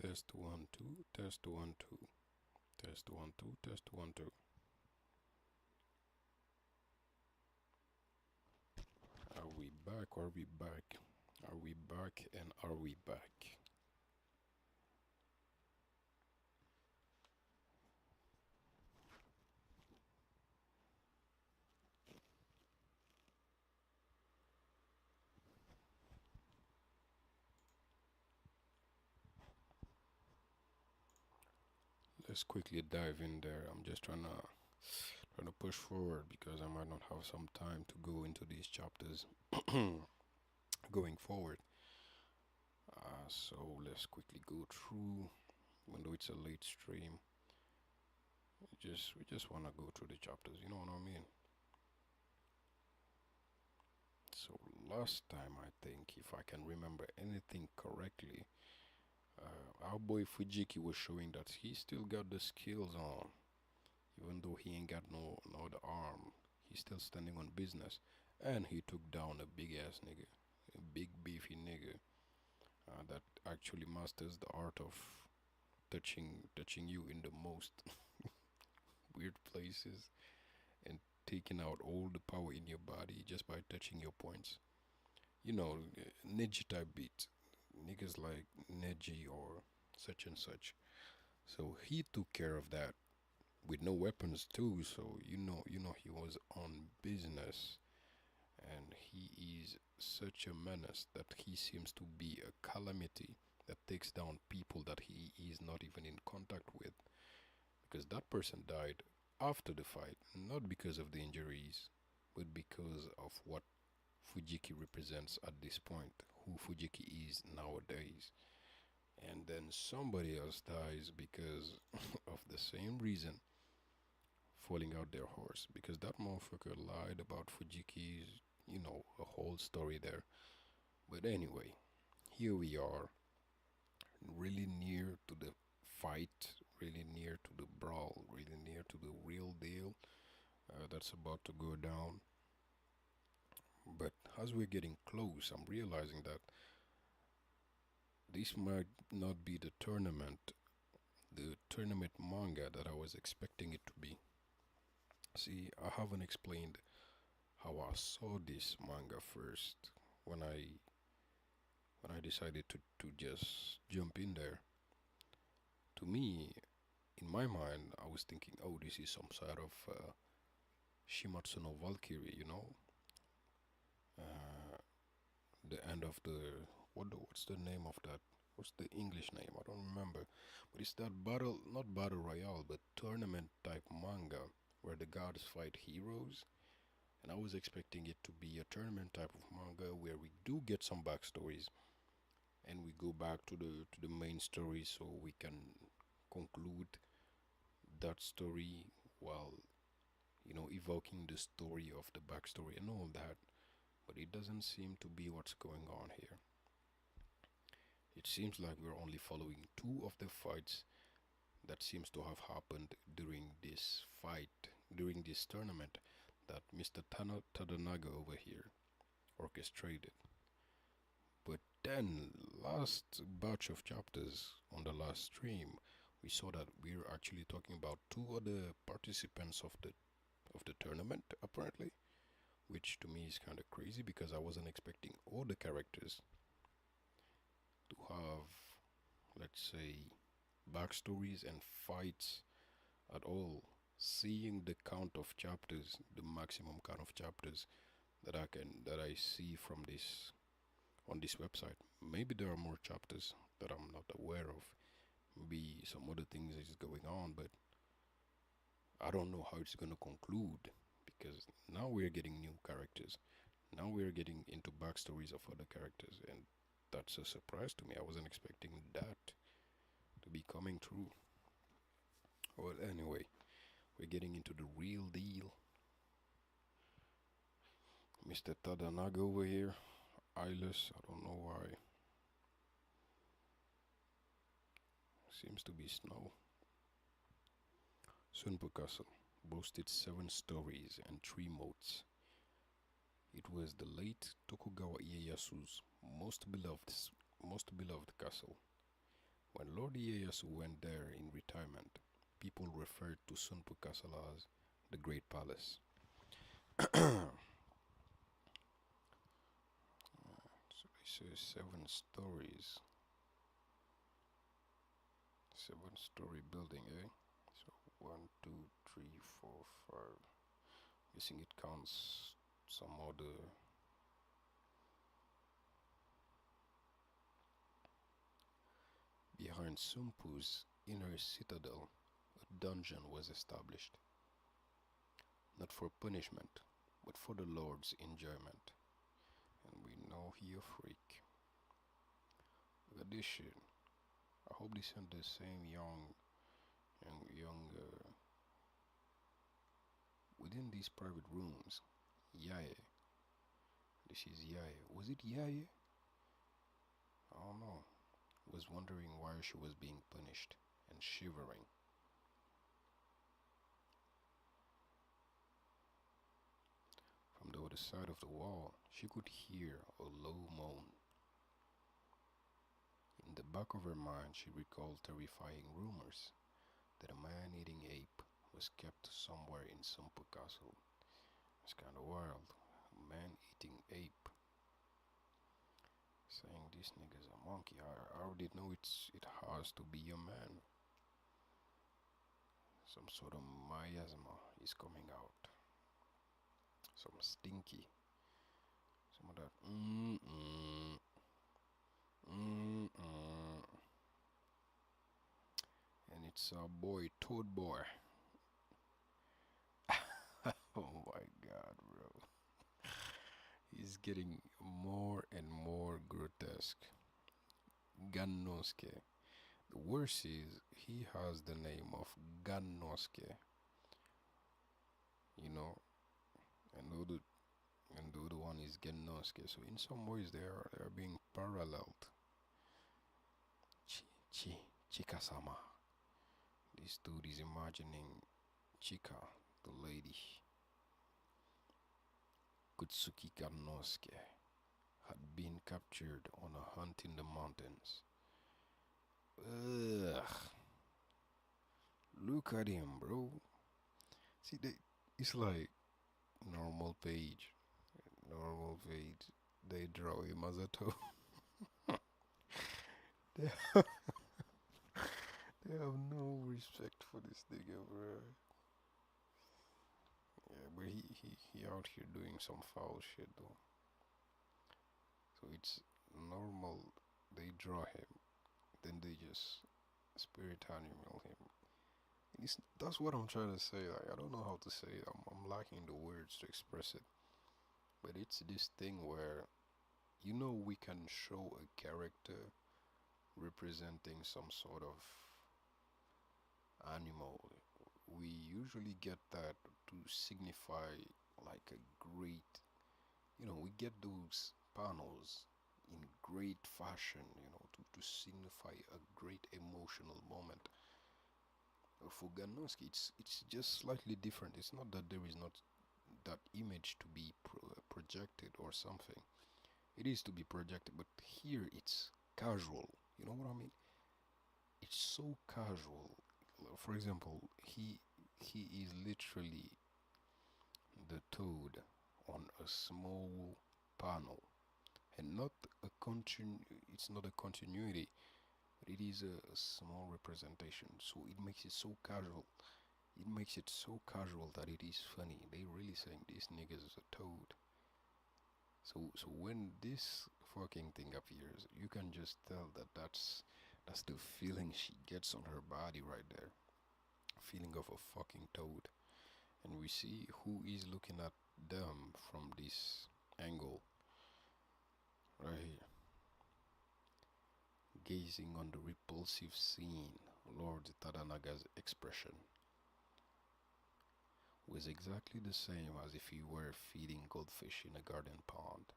Test 1 2, test 1 2, test 1 2, test 1 2. Are we back? Are we back? Are we back? And are we back? Let's quickly dive in there. I'm just trying to push forward because I might not have some time to go into these chapters going forward. So let's quickly go through. Even though it's a late stream, we just want to go through the chapters. You know what I mean? So last time, I think, if I can remember anything correctly, our boy Fujiki was showing that he still got the skills on, even though he ain't got no other arm. He's still standing on business, and he took down a big ass nigga, a big beefy nigga that actually masters the art of touching you in the most weird places and taking out all the power in your body just by touching your points. You know, Neji type beat. Niggas like Neji or such and such. So he took care of that with no weapons too. So you know he was on business, and he is such a menace that he seems to be a calamity that takes down people that he is not even in contact with, because that person died after the fight, not because of the injuries, but because of what Fujiki represents at this point, who Fujiki is nowadays. And then somebody else dies because of the same reason, falling out their horse, because that motherfucker lied about Fujiki's, a whole story there. But anyway, here we are, really near to the fight, really near to the brawl, really near to the real deal that's about to go down. But as we're getting close, I'm realizing that this might not be the tournament manga that I was expecting it to be. See, I haven't explained how I saw this manga first when I decided to just jump in there. To me, in my mind, I was thinking, oh, this is some sort of Shimatsu no Valkyrie, the end of the what's the name of that? What's the English name? I don't remember. But it's that not battle royale, but tournament type manga where the gods fight heroes. And I was expecting it to be a tournament type of manga where we do get some backstories, and we go back to the main story so we can conclude that story while evoking the story of the backstory and all that. But it doesn't seem to be what's going on here. It seems like we're only following two of the fights that seems to have happened during this tournament that Mr. Tadanaga over here orchestrated. But then, last batch of chapters on the last stream, we saw that we're actually talking about two other participants of the tournament, apparently, which to me is kind of crazy because I wasn't expecting all the characters to have, let's say, backstories and fights at all. Seeing the count of chapters, the maximum count of chapters that I see from this on this website. Maybe there are more chapters that I'm not aware of. Maybe some other things is going on, but I don't know how it's gonna conclude, because now we're getting new characters. Now we're getting into backstories of other characters, and that's a surprise to me. I wasn't expecting that to be coming true. Well, anyway, we're getting into the real deal. Mr. Tadanaga over here, eyeless, I don't know why. Seems to be snow. Sunpo Castle boasted 7 stories and 3 moats. It was the late Tokugawa Ieyasu's most beloved castle. When Lord Ieyasu went there in retirement, people referred to Sunpu Castle as the Great Palace. So this is 7 stories. 7-story building, eh? So one, two, three, four, five. Guessing it counts some other. Behind Sumpu's inner citadel, a dungeon was established, not for punishment, but for the Lord's enjoyment. And we know he a freak. Look at this shit. I hope they sent the same young. Within these private rooms, Yaye. This is Yaye. Was it Yaye? I don't know. Was wondering why she was being punished and shivering. From the other side of the wall, she could hear a low moan. In the back of her mind, she recalled terrifying rumors that a man-eating ape was kept somewhere in Sumpu Castle. It's kind of wild. A man-eating ape. Saying this nigga's a monkey. I already know it has to be a man. Some sort of miasma is coming out. Some stinky. Some of that. And it's our boy, Toad Boy. Oh my god, bro. He's getting more and more grotesque. Gannosuke. The worst is he has the name of Gannosuke. You know, and the other one is Gennosuke. So in some ways they are being paralleled. Chika-sama. This dude is imagining Chika, the lady. Kutsuki Gannosuke had been captured on a hunt in the mountains. Ugh. Look at him, bro. See, it's like normal page. Normal page. They draw him as a toad. they, they have no respect for this nigga, bro. Yeah, but he out here doing some foul shit though. So it's normal. They draw him, then they just spirit animal him. That's what I'm trying to say. Like, I don't know how to say it. I'm lacking the words to express it. But it's this thing where, we can show a character representing some sort of animal. We usually get that to signify like a great, we get those panels in great fashion, to signify a great emotional moment. For Ganowski, it's just slightly different. It's not that there is not that image to be projected or something. It is to be projected, but here it's casual. You know what I mean? It's so casual. For example, he is literally the toad on a small panel, and not a it's not a continuity, but it is a small representation. So it makes it so casual. It makes it so casual that it is funny. They really saying this nigga is a toad. So when this fucking thing appears, you can just tell that that's the feeling she gets on her body right there. Feeling of a fucking toad. And we see who is looking at them from this angle right here. Gazing on the repulsive scene, Lord Tadanaga's expression was exactly the same as if he were feeding goldfish in a garden pond.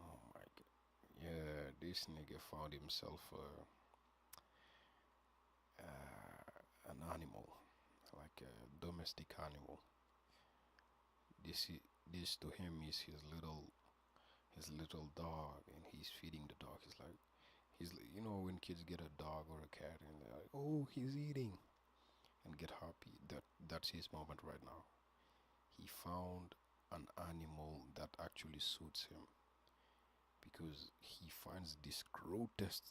Oh my god. Yeah, this nigga found himself an animal, like a domestic animal. This to him is his little dog, and he's feeding the dog. He's like, You know, when kids get a dog or a cat and they're like, oh, he's eating and get happy. That's his moment right now. He found an animal that actually suits him because he finds the grotesque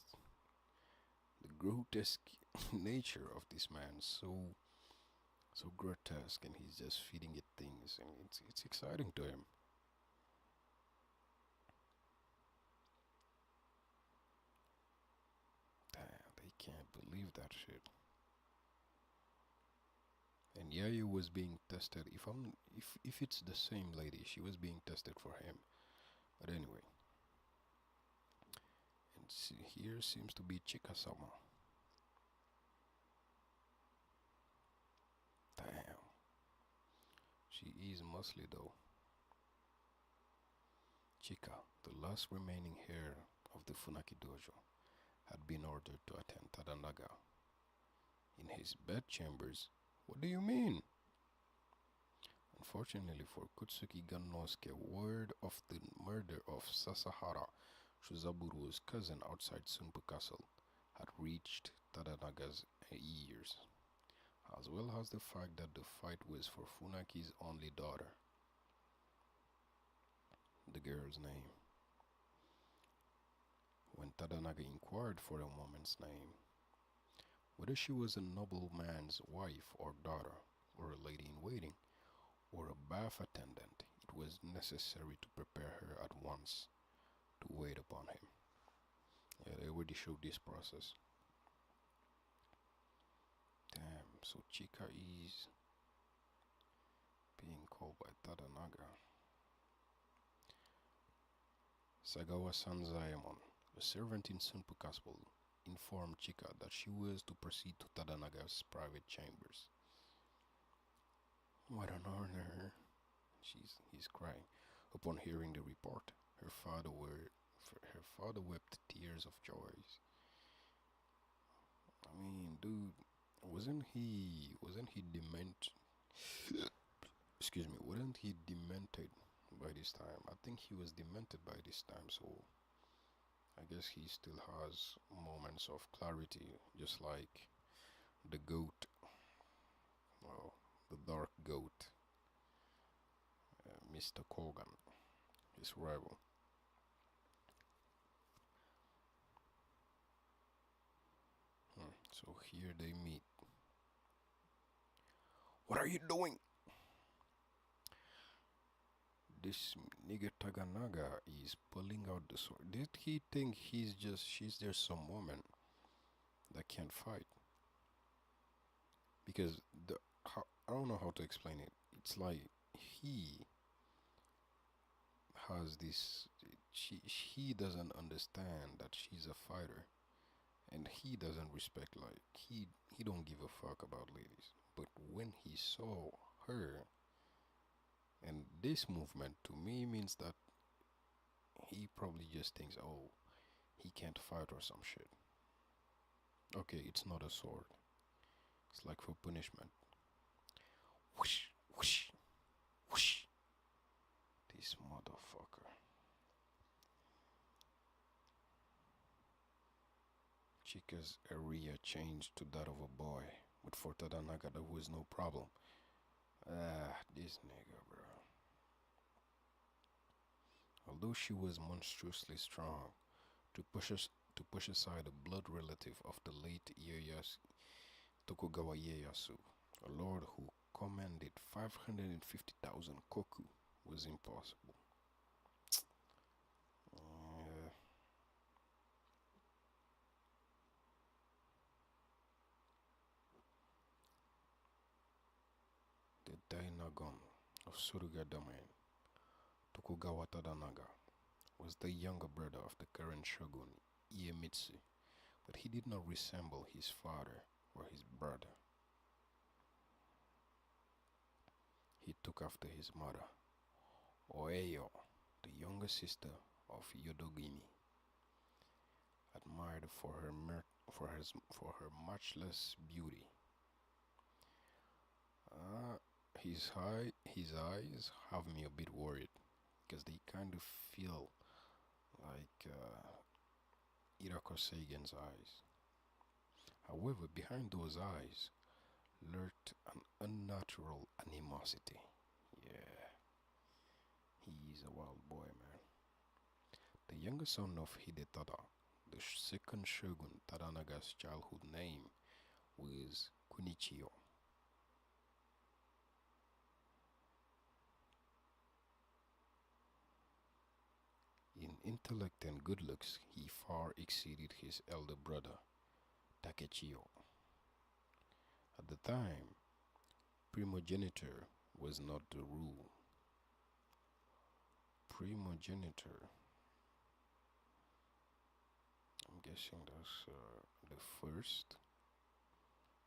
nature of this man so grotesque, and he's just feeding it things, and it's exciting to him. Damn, they can't believe that shit. And Yaya was being tested. If it's the same lady, she was being tested for him. But anyway, and here seems to be Chikasama. Damn, she is muscly though. Chika, the last remaining heir of the Funaki dojo, had been ordered to attend Tadanaga in his bedchambers. What do you mean? Unfortunately for Kutsuki Gannosuke, word of the murder of Sasahara, Shuzaburu's cousin outside Sunpu Castle, had reached Tadanaga's ears, as well as the fact that the fight was for Funaki's only daughter. The girl's name. When Tadanaga inquired for the woman's name, whether she was a nobleman's wife or daughter, or a lady in waiting, or a bath attendant, it was necessary to prepare her at once to wait upon him. Yeah, they already showed this process. Damn, so Chika is being called by Tadanaga. Sagawa Sanzayamon, a servant in Sunpu Castle, informed Chika that she was to proceed to Tadanaga's private chambers. What an honor! He's crying. Upon hearing the report, her father wept tears of joy. I mean, dude, wasn't he dement? Excuse me, wasn't he demented by this time? I think he was demented by this time, so I guess he still has moments of clarity, just like the goat, well, the dark goat, Mr. Kogan, his rival. So here they meet. What are you doing? This nigga Taganaga is pulling out the sword. Did he think she's just some woman that can't fight? Because I don't know how to explain it. It's like he has this. He doesn't understand that she's a fighter, and he doesn't respect, like, he don't give a fuck about ladies. But when he saw her, and this movement to me means that he probably just thinks, oh, he can't fight or some shit. Okay, it's not a sword. It's like for punishment. Whoosh, whoosh, whoosh. This motherfucker. Chika's area changed to that of a boy, but for Tadanaga there was no problem. Ah, this nigga, bro. Although she was monstrously strong, to push aside a blood relative of the late Ieyasu, Tokugawa Ieyasu, a lord who commanded 550,000 koku, was impossible. Uh, the Dainagon of Suruga domain, Tokugawa Tadanaga, was the younger brother of the current shogun Iemitsu, but he did not resemble his father or his brother. He took after his mother, Oeyo, the younger sister of Yodogimi, admired for her matchless beauty. Uh, his eyes have me a bit worried because they kind of feel like Irako Seigen's eyes. However, behind those eyes lurked an unnatural animosity. Yeah, he's a wild boy, man. The younger son of Hidetada, the second shogun Tadanaga's childhood name was Kunichiyo. In intellect and good looks, he far exceeded his elder brother, Takechiyo. At the time, primogeniture was not the rule. Primogeniture, I'm guessing that's the first,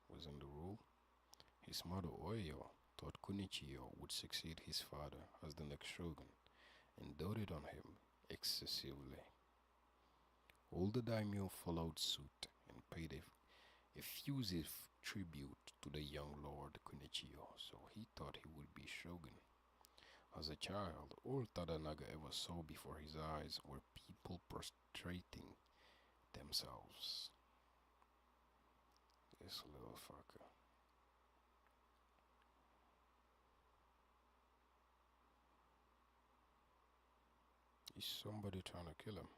was in the rule. His mother Oyo thought Kunichiyo would succeed his father as the next shogun and doted on him excessively. All the daimyo followed suit and paid effusive tribute to the young Lord Kunichiyo, so he thought he would be shogun. As a child, all Tadanaga ever saw before his eyes were people prostrating themselves. This little fucker. Is somebody trying to kill him?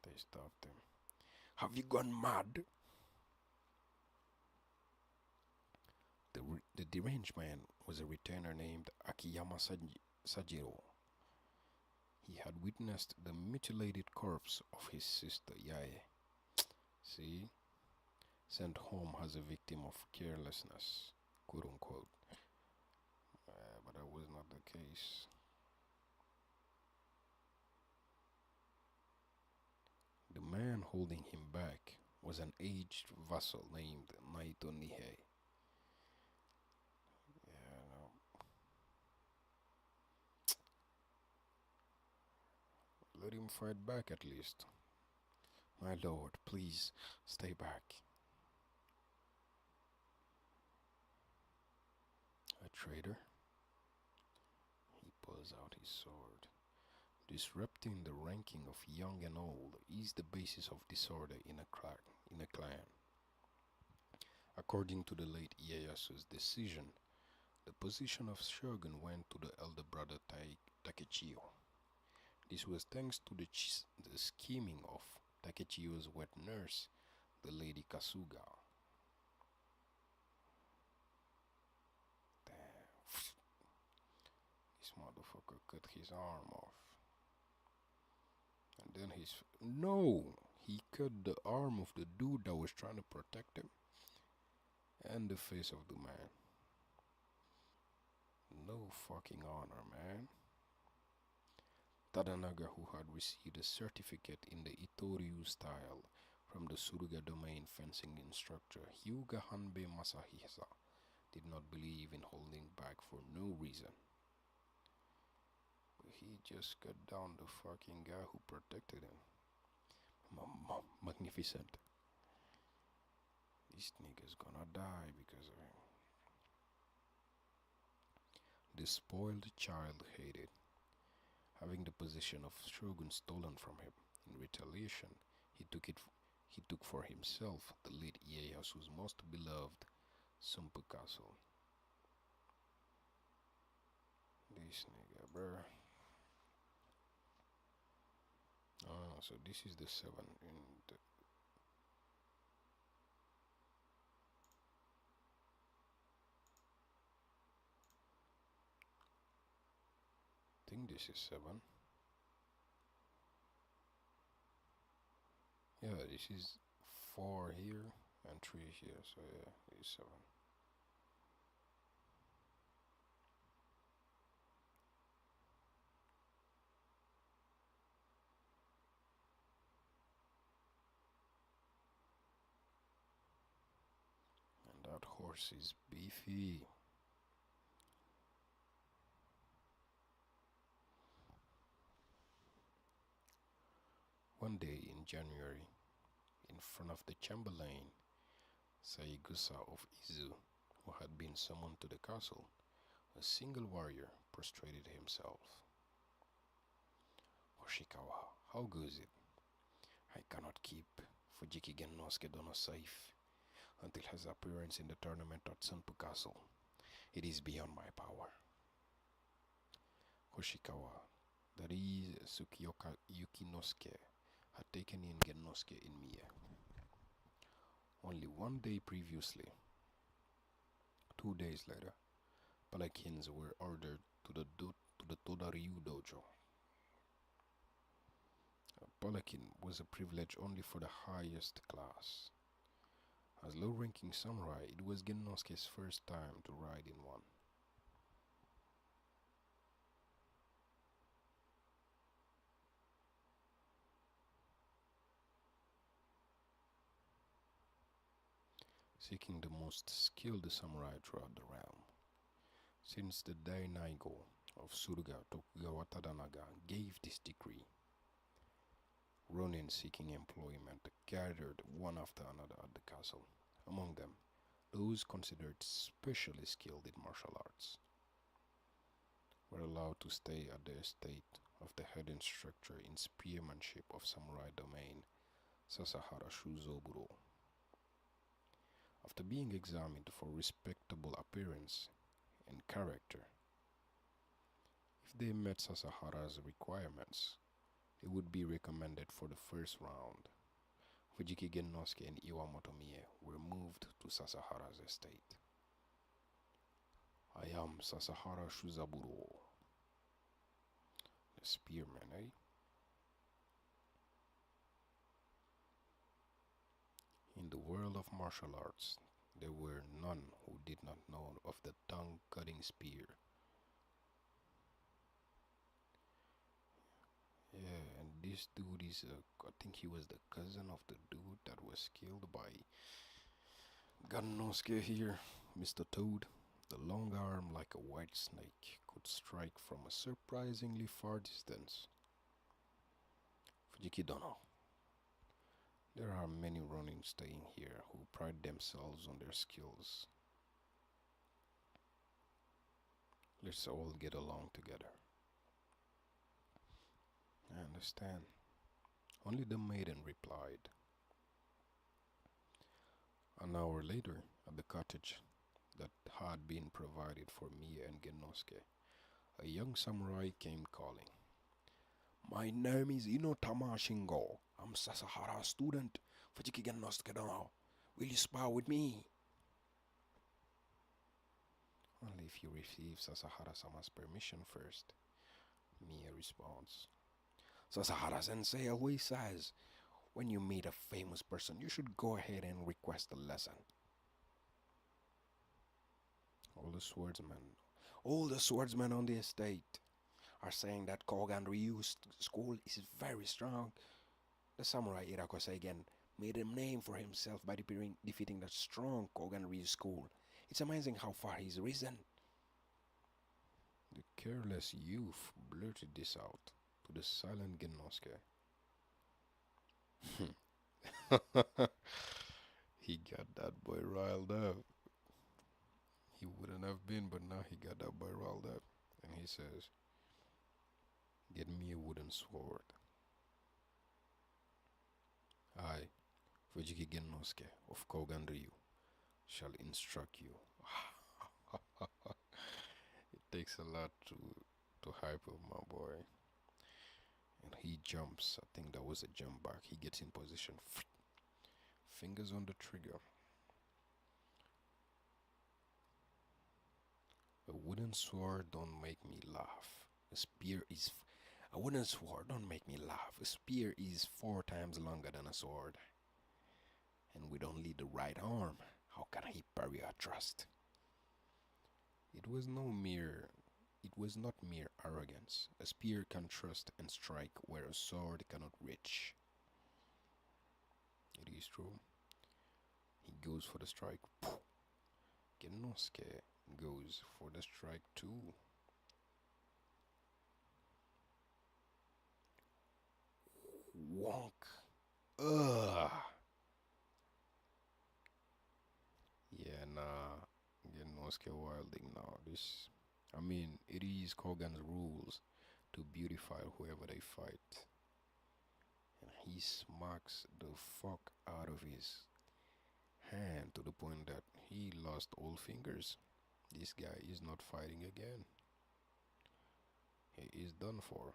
They stopped him. Have you gone mad? The deranged man was a retainer named Akiyama Sajiro. He had witnessed the mutilated corpse of his sister Yae. See? Sent home as a victim of carelessness, quote unquote. But that was not the case. The man holding him back was an aged vassal named Naito Nihei. Yeah, no. Let him fight back at least. My lord, please stay back. A traitor? He pulls out his sword. Disrupting the ranking of young and old is the basis of disorder in a clan. According to the late Ieyasu's decision, the position of shogun went to the elder brother Takechiyo. This was thanks to the scheming of Takechiyo's wet nurse, the Lady Kasuga. Damn. This motherfucker cut his arm off. And then he cut the arm of the dude that was trying to protect him. And the face of the man. No fucking honor, man. Tadanaga, who had received a certificate in the Itoryu style from the Suruga domain fencing instructor Hyuga Hanbei Masahisa, did not believe in holding back for no reason. But he just cut down the fucking guy who protected him. Magnificent. This nigga's gonna die because of him. The spoiled child hated having the position of shogun stolen from him. In retaliation, he took for himself the late Ieyasu's most beloved Sumpu Castle. This nigga, bruh. Oh, so this is the 7 in the... I think this is 7. Yeah, this is 4 here and 3 here, so yeah, it's 7. And that horse is beefy. One day in January, in front of the Chamberlain, Saigusa of Izu, who had been summoned to the castle, A single warrior prostrated himself. Hoshikawa, how goes it? I cannot keep Fujiki Gennosuke Dono safe until his appearance in the tournament at Senpu Castle. It is beyond my power. Hoshikawa, that is Tsukioka Yukinosuke, had taken in Gennosuke in Mie. Only 1 day previously, 2 days later, palanquins were ordered to the Todaryu dojo. A palanquin was a privilege only for the highest class. As low-ranking samurai, it was Gennosuke's first time to ride in one. Seeking the most skilled samurai throughout the realm, since the Dainaigo of Suruga Tokugawa Tadanaga gave this decree, Ronin seeking employment gathered one after another at the castle. Among them, those considered specially skilled in martial arts were allowed to stay at the estate of the head instructor in spearmanship of samurai domain, Sasahara Shuzoburo. After being examined for respectable appearance and character, if they met Sasahara's requirements, they would be recommended for the first round. Fujiki Gennosuke and Iwamoto Mie were moved to Sasahara's estate. I am Sasahara Shuzaburo. The spearman, eh? In the world of martial arts, there were none who did not know of the tongue-cutting spear. Yeah, and this dude is, I think he was the cousin of the dude that was killed by Gennosuke here, Mr. Toad. The long arm, like a white snake, could strike from a surprisingly far distance. Fujiki Dono. There are many Ronin staying here who pride themselves on their skills. Let's all get along together. I understand. Only the maiden replied. An hour later, at the cottage that had been provided for Mie and Gennosuke, a young samurai came calling. My name is Inotama Shingo. I'm Sasahara's student. Fujiki Gennosuke Dono. Will you spar with me? Only if you receive Sasahara-sama's permission first, Mie responds. Sasahara-sensei always says, when you meet a famous person, you should go ahead and request a lesson. All the swordsmen on the estate are saying that Kogan Ryu's school is very strong. The samurai Irakose again made a name for himself by defeating that strong Kogan Ryu school. It's amazing how far he's risen. The careless youth blurted this out to the silent Gennosuke. He got that boy riled up. He wouldn't have been, but now he got that boy riled up. And he says, get me a wooden sword. I, Fujiki Gennosuke of Kogan Ryu, shall instruct you. It takes a lot to hype up my boy. And he jumps. I think that was a jump back. He gets in position. Fingers on the trigger. A wooden sword don't make me laugh. A wooden sword don't make me laugh. A spear is 4 times longer than a sword. And with only the right arm, how can he parry a thrust? It was not mere arrogance. A spear can thrust and strike where a sword cannot reach. It is true. He goes for the strike. Gennosuke goes for the strike too. Wonk. Ugh. Yeah, nah. Gennosuke wilding now. This, I mean, it is Kogan's rules to beautify whoever they fight. And he smacks the fuck out of his hand to the point that he lost all fingers. This guy is not fighting again. He is done for.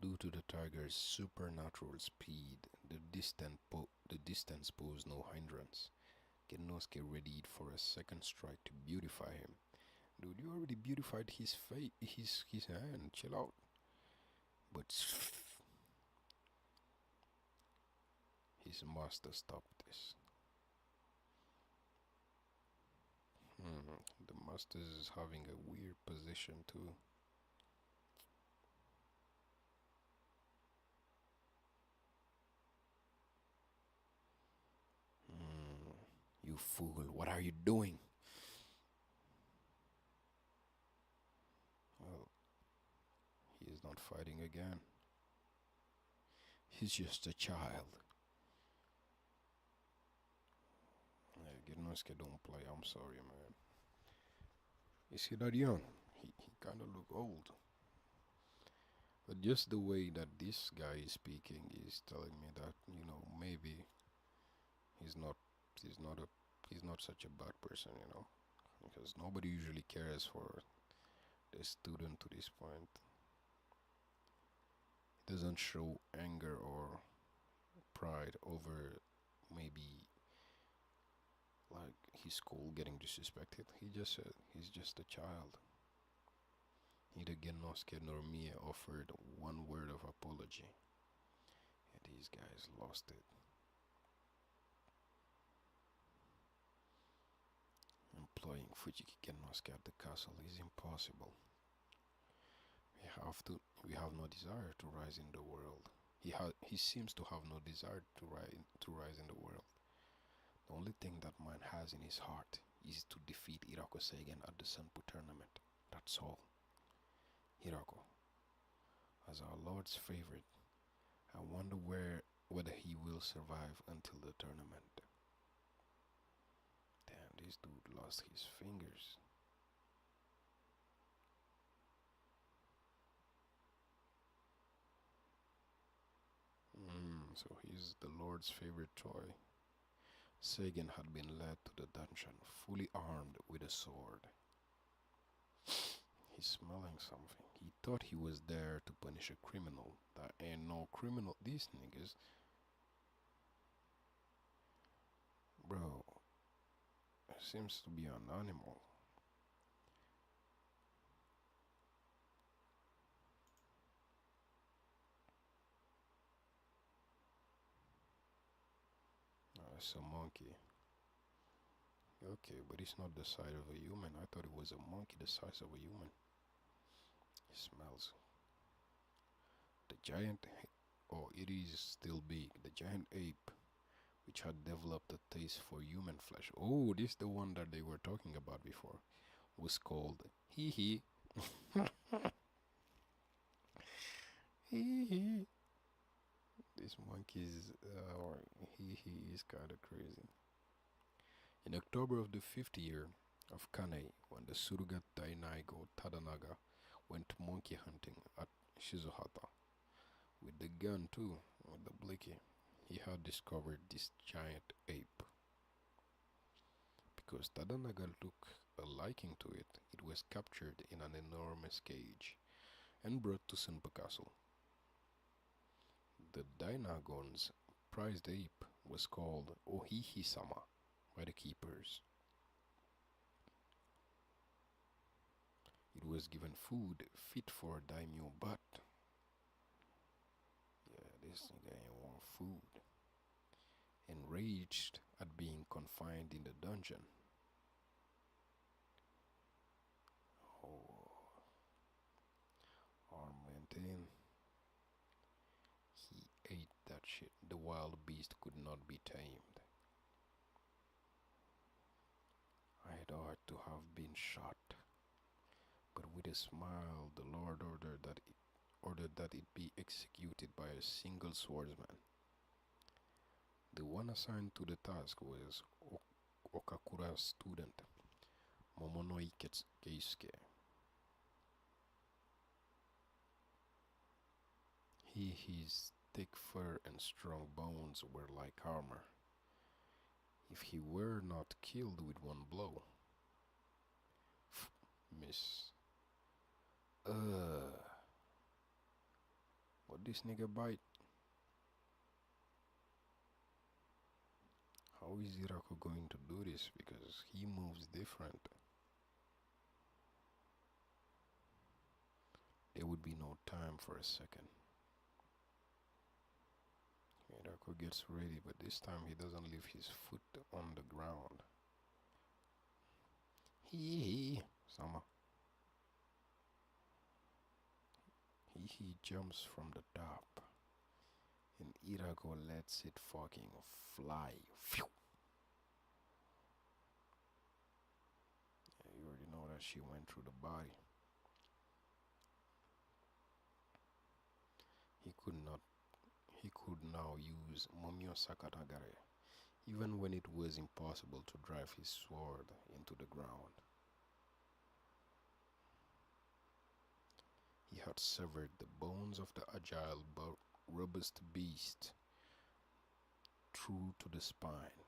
Due to the tiger's supernatural speed, the distance posed no hindrance. Genosuke readied for a second strike to beautify him. Dude, you already beautified his face, his hand. Chill out. But his master stopped this. The master is having a weird position too. You fool, what are you doing? Well, he is not fighting again. He's just a child. Yeah, Genosuke don't play, I'm sorry, man. Is he that young? He kinda look old. But just the way that this guy is speaking is telling me that, maybe he's not he's not a he's not such a bad person. Because nobody usually cares for the student to this point. He doesn't show anger or pride over maybe like his school getting disrespected. He's just a child. Neither Genosuke nor Mia offered one word of apology. And these guys lost it. Employing Fujiki Genosuke at the castle is impossible. We have no desire to rise in the world. He seems to have no desire to rise in the world. The only thing that man has in his heart is to defeat Hirako Seigen at the Senpu tournament. That's all. Hirako, as our Lord's favorite, I wonder whether he will survive until the tournament. Damn, this dude lost his fingers. So he's the Lord's favorite toy. Seigen had been led to the dungeon, fully armed with a sword. He's smelling something. He thought he was there to punish a criminal. That ain't no criminal. These niggas. Bro, seems to be an animal. It's a monkey. Okay, but it's not the size of a human. I thought it was a monkey the size of a human. It smells. The giant, oh, it is still big. The giant ape, which had developed a taste for human flesh. Oh, this is the one that they were talking about before. Was called Hee Hee. Hee Hee. This monkey's Hee Hee is kind of crazy. In October of the 5th year of Kane, when the Suruga Dainaigo Tadanaga went monkey hunting at Shizuhata, with the gun too, with the blicky, he had discovered this giant ape. Because Tadanaga took a liking to it, it was captured in an enormous cage and brought to Senpu Castle. The Dainagon's prized ape was called Ohihi-sama by the keepers. It was given food fit for a daimyo, but this nigga ain't want food. Enraged at being confined in the dungeon, arm went in. He ate that shit. The wild beast could not be tamed. I had ought to have been shot, but with a smile the Lord ordered that it be executed by a single swordsman. The one assigned to the task was Okakura's student, Momonoi Keisuke. His thick fur and strong bones were like armor. If he were not killed with one blow. Miss. What this nigga bite? How is Hirako going to do this? Because he moves different. There would be no time for a second. Hirako gets ready, but this time he doesn't leave his foot on the ground. Sama. He jumps from the top. And Hirako lets it fucking fly. Phew. Yeah, you already know that she went through the body. He could now use Momio Sakatagare, even when it was impossible to drive his sword into the ground. He had severed the bones of the agile but robust beast through to the spine.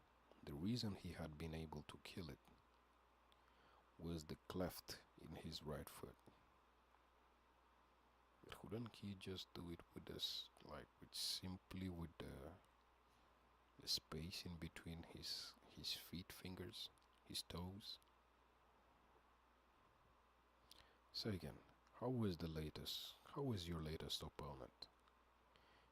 The reason he had been able to kill it was the cleft in his right foot. But couldn't he just do it with this, like simply with the space in between his feet fingers, his toes? So again, how was your latest opponent?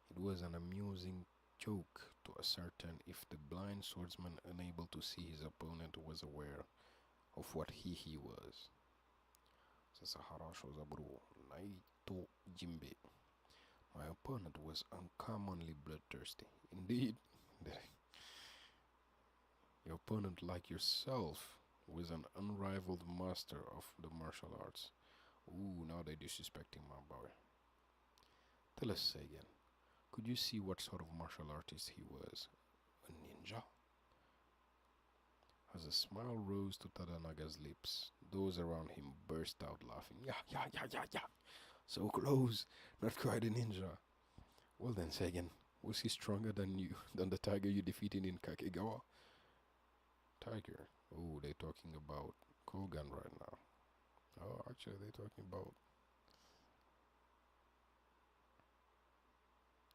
It was an amusing joke to ascertain if the blind swordsman unable to see his opponent was aware of what he was. Sasahara Shozaburo Naito Jimbe. My opponent was uncommonly bloodthirsty. Indeed, your opponent, like yourself, was an unrivaled master of the martial arts. Ooh, now they're disrespecting my boy. Tell us again, could you see what sort of martial artist he was? A ninja? As a smile rose to Tadanaga's lips, those around him burst out laughing. Yeah. So close, not quite a ninja. Well then, Seigen, was he stronger than the tiger you defeated in Kakegawa? Tiger? Oh, they're talking about Kogan right now. Oh, actually, they're talking about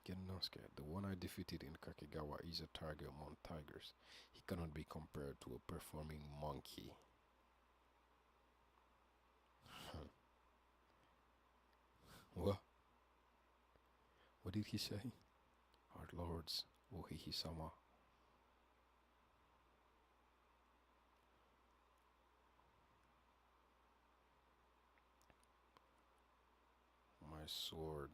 Genosuke. The one I defeated in Kakegawa is a tiger among tigers. He cannot be compared to a performing monkey. What? What did he say? Our lords, Ohihi-sama. My sword.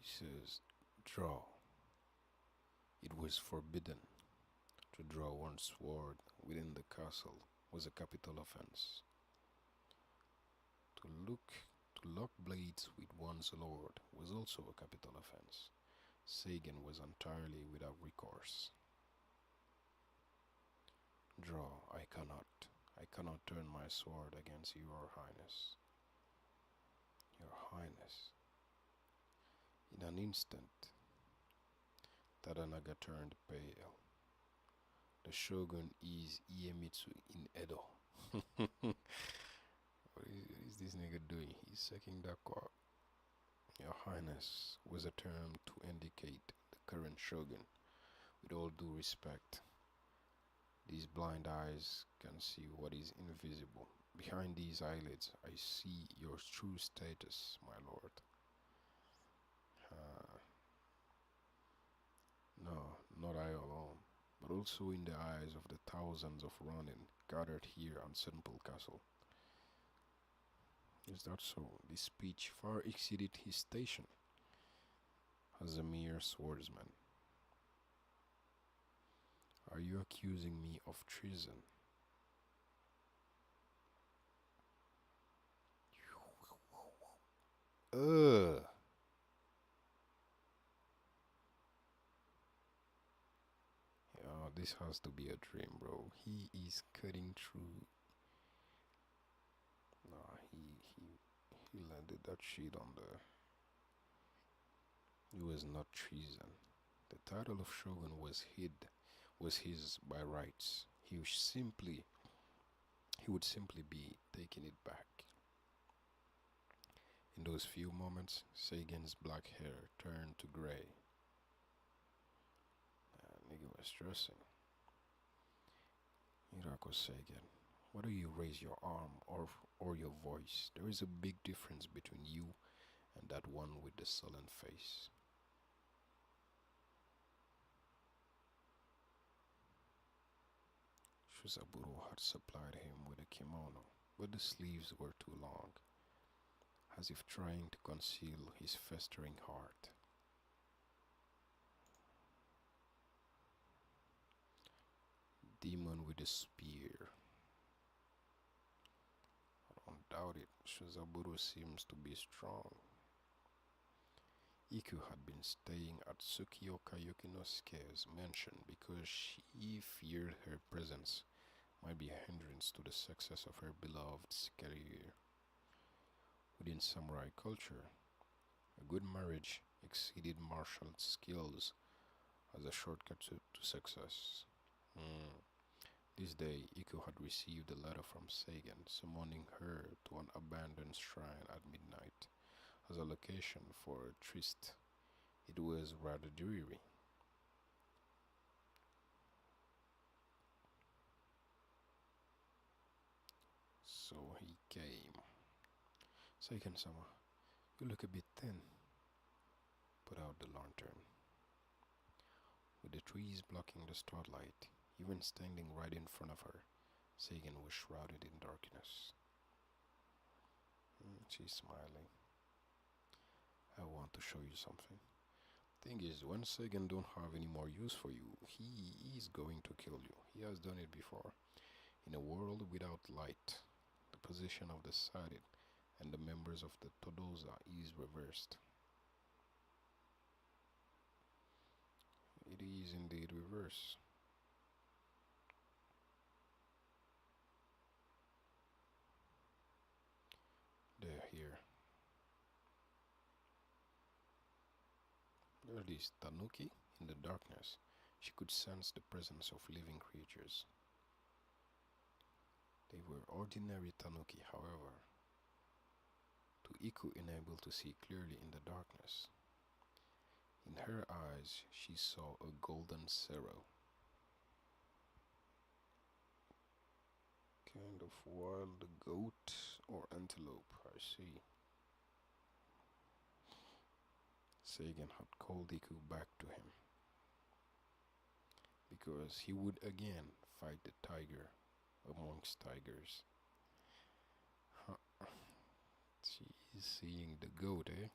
He says, draw. It was forbidden. To draw one's sword within the castle was a capital offense. To lock blades with one's lord was also a capital offense. Seigen was entirely without recourse. Draw, I cannot turn my sword against your highness. Your highness. In an instant, Tadanaga turned pale. The shogun is Iemitsu in Edo. What is this nigga doing? He's sucking that cock. Your highness was a term to indicate the current shogun. With all due respect, these blind eyes can see what is invisible. Behind these eyelids, I see your true status, my lord. No, not I alone, but also in the eyes of the thousands of Ronin gathered here on Simple Castle. Is that so? This speech far exceeded his station as a mere swordsman. Are you accusing me of treason? Ugh. this has to be a dream, bro. He is cutting through. Nah, he landed that shit on the. It was not treason. The title of shogun was his by rights. He would simply be taking it back. In those few moments, Sagan's black hair turned to gray. Nigga was stressing. Hirako Sagan, whether you raise your arm or your voice, there is a big difference between you and that one with the sullen face. Shuzaburo had supplied him with a kimono, but the sleeves were too long, as if trying to conceal his festering heart. Demon with a spear. I don't doubt it. Shuzaburo seems to be strong. Iku had been staying at Tsukioka Yukinosuke's mansion because she feared her presence might be a hindrance to the success of her beloved's career. Within samurai culture, a good marriage exceeded martial skills as a shortcut to success. This day, Iko had received a letter from Sagan summoning her to an abandoned shrine at midnight as a location for a tryst. It was rather dreary. So he came. Sagan-sama, you look a bit thin. Put out the lantern. With the trees blocking the starlight, even standing right in front of her, Sagan was shrouded in darkness. She's smiling. I want to show you something. Thing is, when Sagan don't have any more use for you, he is going to kill you. He has done it before. In a world without light, the position of the sighted and the members of the Todoza is reversed. It is indeed reversed. They're here. There is Tanuki. In the darkness, she could sense the presence of living creatures. They were ordinary Tanuki, however, to Iku unable to see clearly in the darkness. In her eyes, she saw a golden cerro. Kind of wild goat or antelope, I see. Sagan had called Iku back to him because he would again fight the tiger amongst tigers. She is seeing the goat, eh?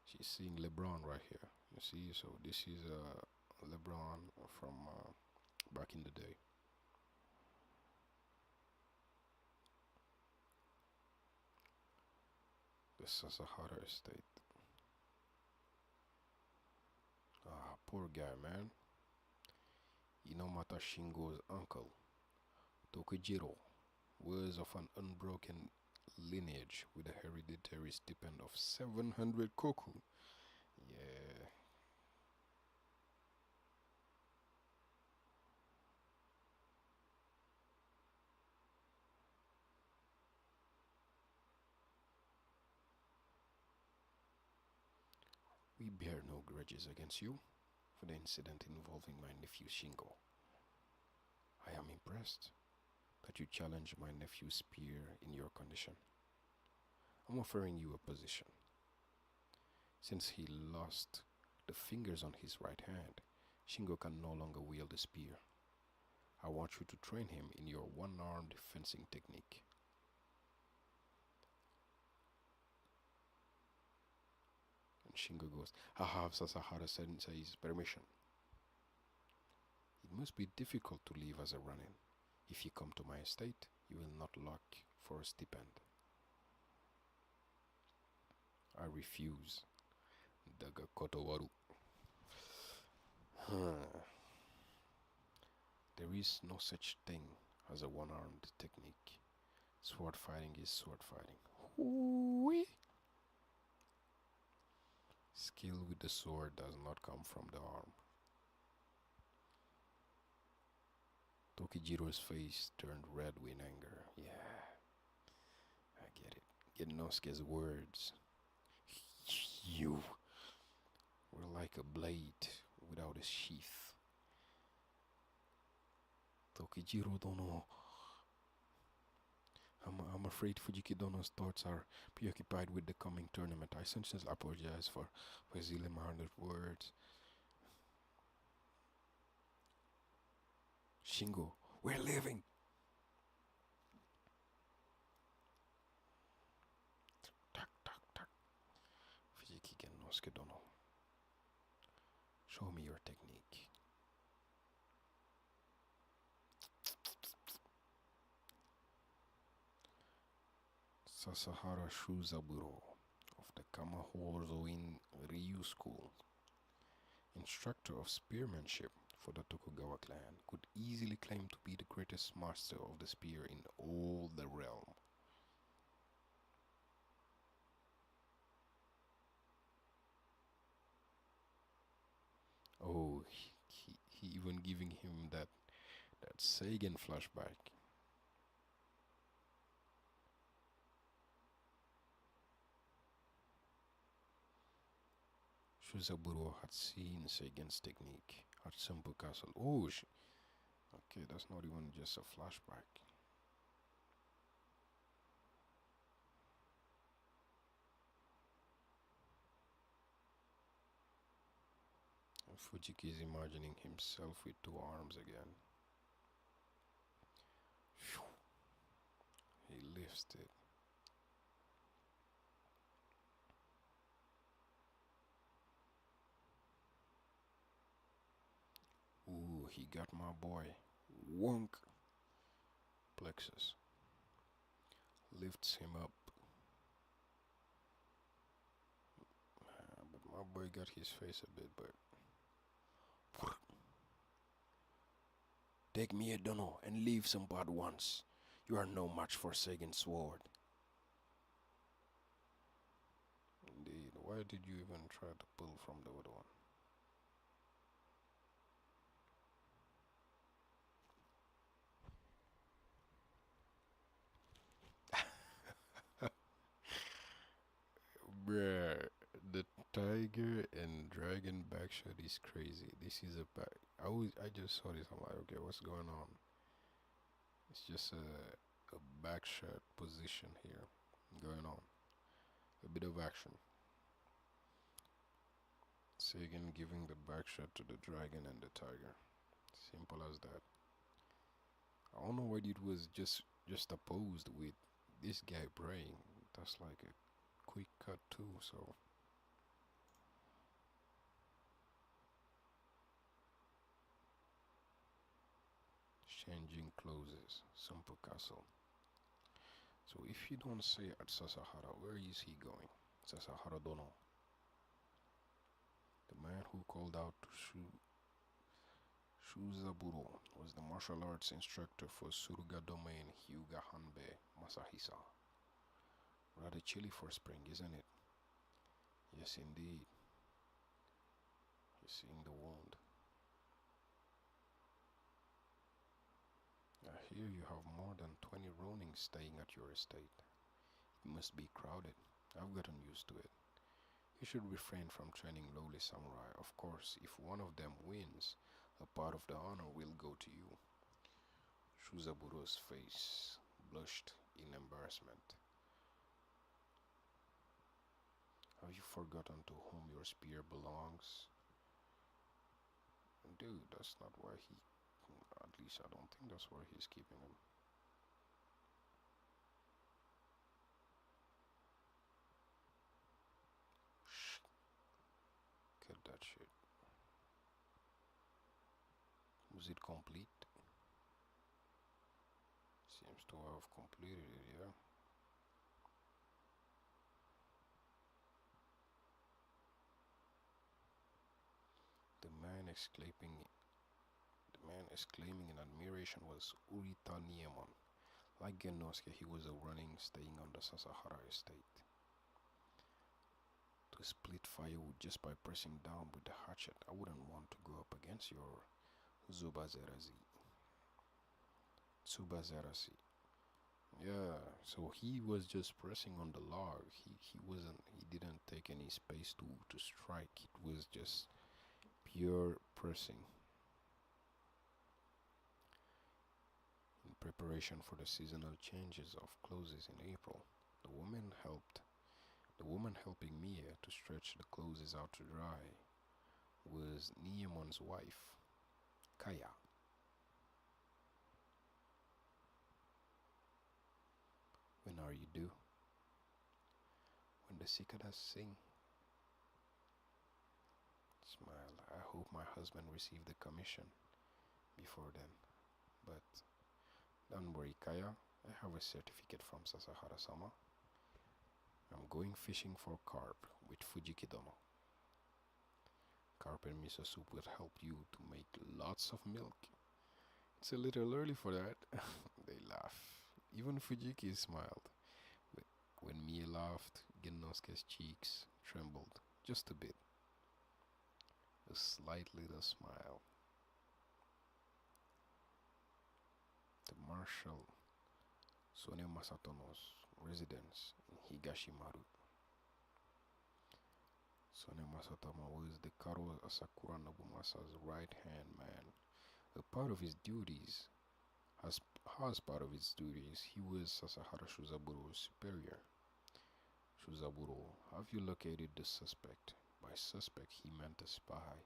She's seeing LeBron right here. You see, so this is LeBron from back in the day. The Sasahara estate. Ah, poor guy, man. Inomata Shingo's uncle, Tokujiro, was of an unbroken lineage with a hereditary stipend of 700 koku. Yeah. We bear no grudges against you for the incident involving my nephew Shingo. I am impressed that you challenged my nephew's spear in your condition. I'm offering you a position. Since he lost the fingers on his right hand, Shingo can no longer wield the spear. I want you to train him in your one-armed fencing technique. And Shingo goes, I have Sasahara Sensei's permission. It must be difficult to live as a Ronin. If you come to my estate, you will not lack for a stipend. I refuse. Daga Kotowaru. There is no such thing as a one-armed technique. Sword fighting is sword fighting. Ooh-wee. Skill with the sword does not come from the arm. Tokijiro's face turned red with anger. Yeah, I get it. Genosuke's words. You were like a blade without a sheath. Tokijiro Dono. I'm afraid Fujiki Dono's thoughts are preoccupied with the coming tournament. I sincerely apologize for stealing my 100 words. Shingo, we're leaving. Tak, tak, tak. Fujiki Genosuke Dono. Show me your technique. Sasahara Shuzaburo of the Kamahozoin Ryu School, instructor of spearmanship for the Tokugawa clan, could easily claim to be the greatest master of the spear in all the realm. Oh, he even giving him that Seigen flashback. Shuzaburo had seen Seigen's technique at Simple Castle. Oh, okay, that's not even just a flashback. And Fujiki is imagining himself with two arms again. He lifts it. Ooh, he got my boy. Wonk. Plexus. Lifts him up. But my boy got his face a bit, but... Take me a dono and leave some bad ones. You are no match for Seigen's sword. Indeed, why did you even try to pull from the other one? Bruh, the tiger and dragon backshot is crazy. This is a back. I just saw this. I'm like, okay, what's going on? It's just a backshot position here going on. A bit of action. Seigen giving the backshot to the dragon and the tiger. Simple as that. I don't know why it was just opposed with this guy praying. That's like a quick cut too, so changing closes. Simple Castle. So if you don't say at Sasahara, where is he going? Sasahara Dono. The man who called out to Shuzaburo was the martial arts instructor for Suruga Domain Hyuga Hanbei Masahisa. Rather chilly for spring, isn't it? Yes, indeed. You're seeing the wound. I hear you have more than 20 Ronings staying at your estate. It must be crowded. I've gotten used to it. You should refrain from training lowly samurai. Of course, if one of them wins, a part of the honor will go to you. Shuzaburo's face blushed in embarrassment. Have you forgotten to whom your spear belongs? Dude, that's not why he... At least I don't think that's why he's keeping him. Shh. Cut that shit. Was it complete? Seems to have completed it, yeah. The man exclaiming in admiration was Urita Niemon. Like Genosuke, he was a running, staying on the Sasahara estate to split firewood just by pressing down with the hatchet. I wouldn't want to go up against your Zubazerazi. Tsubazerasi. Yeah, so he was just pressing on the log. He didn't take any space to strike. It was just pure pressing in preparation for the seasonal changes of clothes in April. The woman helped the woman helping Mia to stretch the clothes out to dry was Niemon's wife, Kaya. When are you due? When the cicadas sing. Smile. I hope my husband received the commission before then. But don't worry, Kaya. I have a certificate from Sasahara-sama. I'm going fishing for carp with Fujiki-dono. Carp and miso soup will help you to make lots of milk. It's a little early for that. They laugh. Even Fujiki smiled. When Mia laughed, Genosuke's cheeks trembled just a bit. A slight little smile. The Marshal Sone Masatono's residence in Higashimaru. Sone Masatomo was the Karo Asakura Nobumasa's right-hand man. As part of his duties, he was Sasahara Shuzaburo's superior. Shuzaburo, have you located the suspect? By suspect, he meant a spy.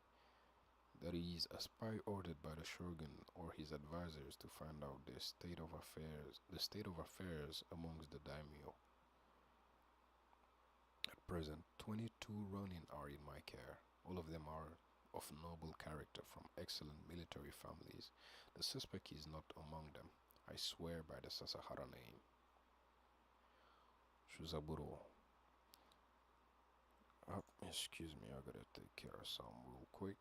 That is, a spy ordered by the shogun or his advisors to find out the state of affairs amongst the daimyo. At present, 22 ronin are in my care. All of them are of noble character from excellent military families. The suspect is not among them. I swear by the Sasahara name. Shuzaburo. Excuse me, I gotta take care of some real quick.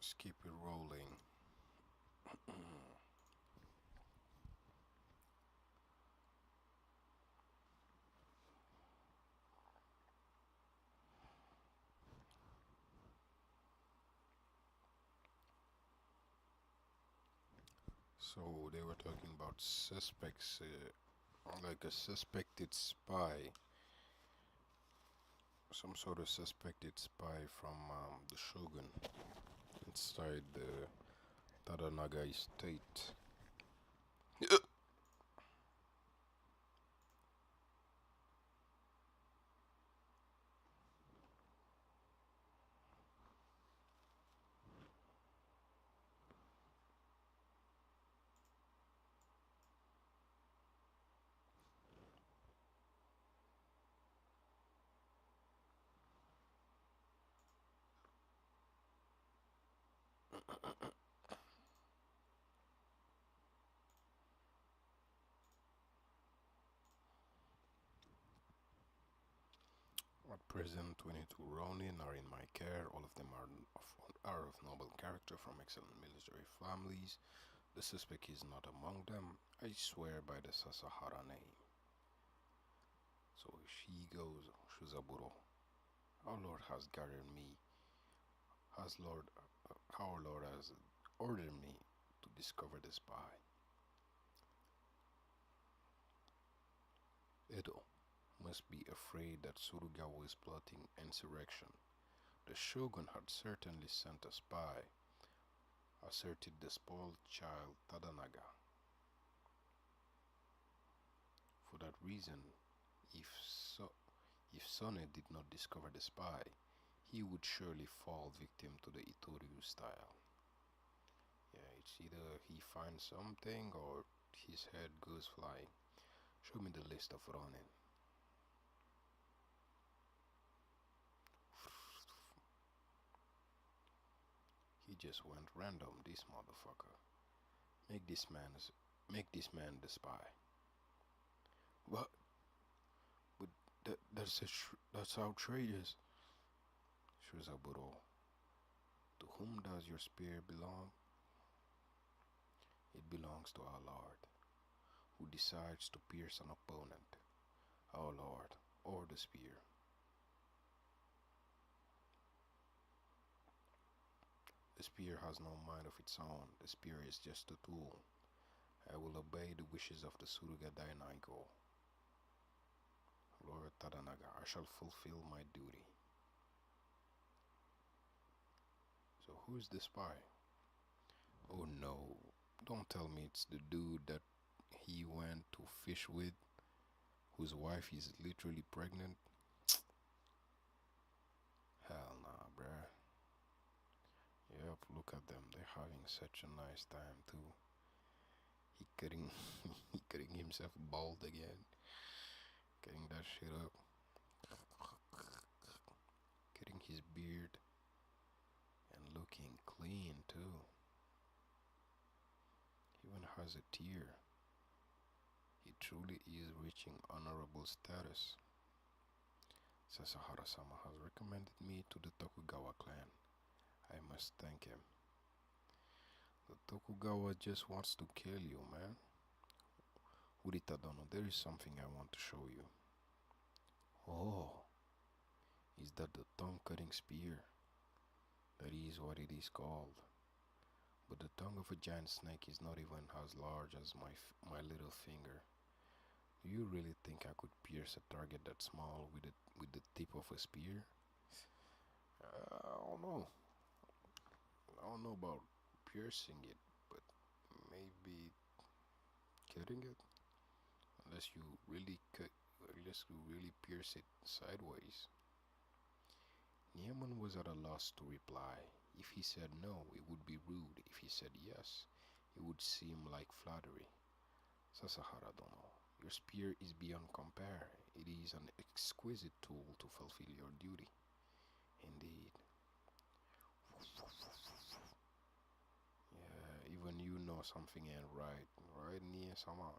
Let's keep it rolling. So they were talking about suspects, like a suspected spy, some sort of suspected spy from the shogun inside the Tadanaga estate. At present, 22 Ronin are in my care. All of them are of noble character from excellent military families. The suspect is not among them. I swear by the Sasahara name. So she goes, Shuzaburo. Our Lord has guided me. Our Lord has ordered me to discover the spy. Edo must be afraid that Surugawa is plotting insurrection. The shogun had certainly sent a spy, asserted the spoiled child Tadanaga. For that reason, if so, if Sone did not discover the spy, he would surely fall victim to the Itoryu style. Yeah, it's either he finds something or his head goes flying. Show me the list of Ronin. He just went random, this motherfucker. Make this man the spy. What? But that's outrageous. Shuzaburo, to whom does your spear belong? It belongs to our Lord, who decides to pierce an opponent. Our Lord, or the spear. The spear has no mind of its own. The spear is just a tool. I will obey the wishes of the Suruga Dainaiko. Lord Tadanaga, I shall fulfill my duty. So who's the spy? Oh no, don't tell me it's the dude that he went to fish with, whose wife is literally pregnant. Hell nah, bruh. Yep, look at them. They're having such a nice time too. He cutting, he cutting himself bald again. Getting that shit up. Cutting his beard. And looking clean too. He even has a tear. He truly is reaching honorable status. Sasahara-sama has recommended me to the Tokugawa clan. I must thank him. The Tokugawa just wants to kill you, man. Uritadono, there is something I want to show you. Oh, is that the tongue-cutting spear? That is what it is called. But the tongue of a giant snake is not even as large as my little finger. Do you really think I could pierce a target that small with the tip of a spear? I don't know. I don't know about piercing it, but maybe cutting it. Unless you really pierce it sideways. Neiman was at a loss to reply. If he said no, it would be rude. If he said yes, it would seem like flattery. Sasahara Dono, your spear is beyond compare. It is an exquisite tool to fulfill your duty. Indeed. Yeah, even you know something ain't right. Right, Nia-sama?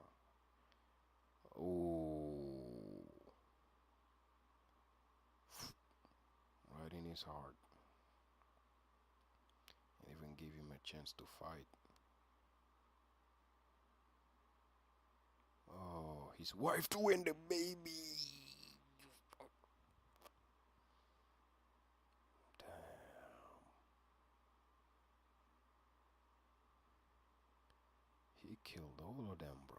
Oh. Right in his heart. and even gave him a chance to fight. Oh, his wife to win the baby. Damn. He killed all of them, bro.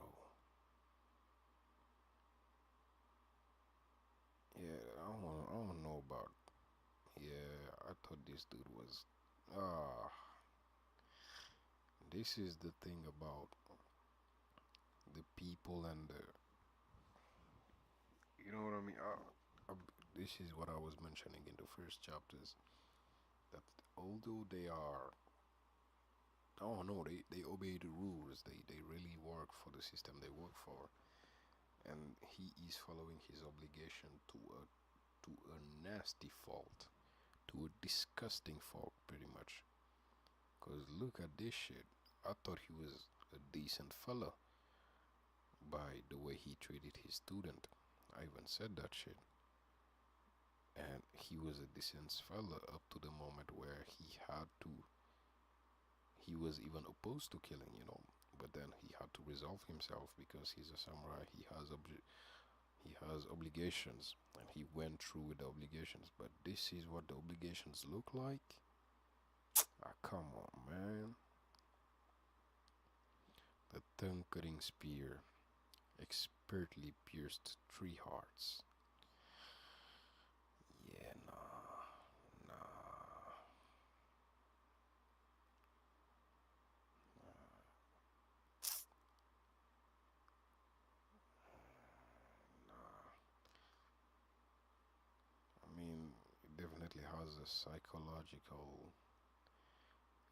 Yeah, I don't know about. Yeah, I thought this dude was. Ah, this is the thing about the people and the. You know what I mean? This is what I was mentioning in the first chapters. That although they are. Oh no, they obey the rules. They really work for the system they work for, and he is following his obligation to a nasty fault, to a disgusting fault, pretty much. Cause look at this shit. I thought he was a decent fella by the way he treated his student. I even said that shit. And he was a decent fella up to the moment where he was even opposed to killing, you know. But then he had to resolve himself because he's a samurai. He has obligations, and he went through with the obligations. But this is what the obligations look like. Ah, come on, man. The tongue-cutting spear expertly pierced 3 hearts. Yeah, nah, nah. I mean, it definitely has a psychological.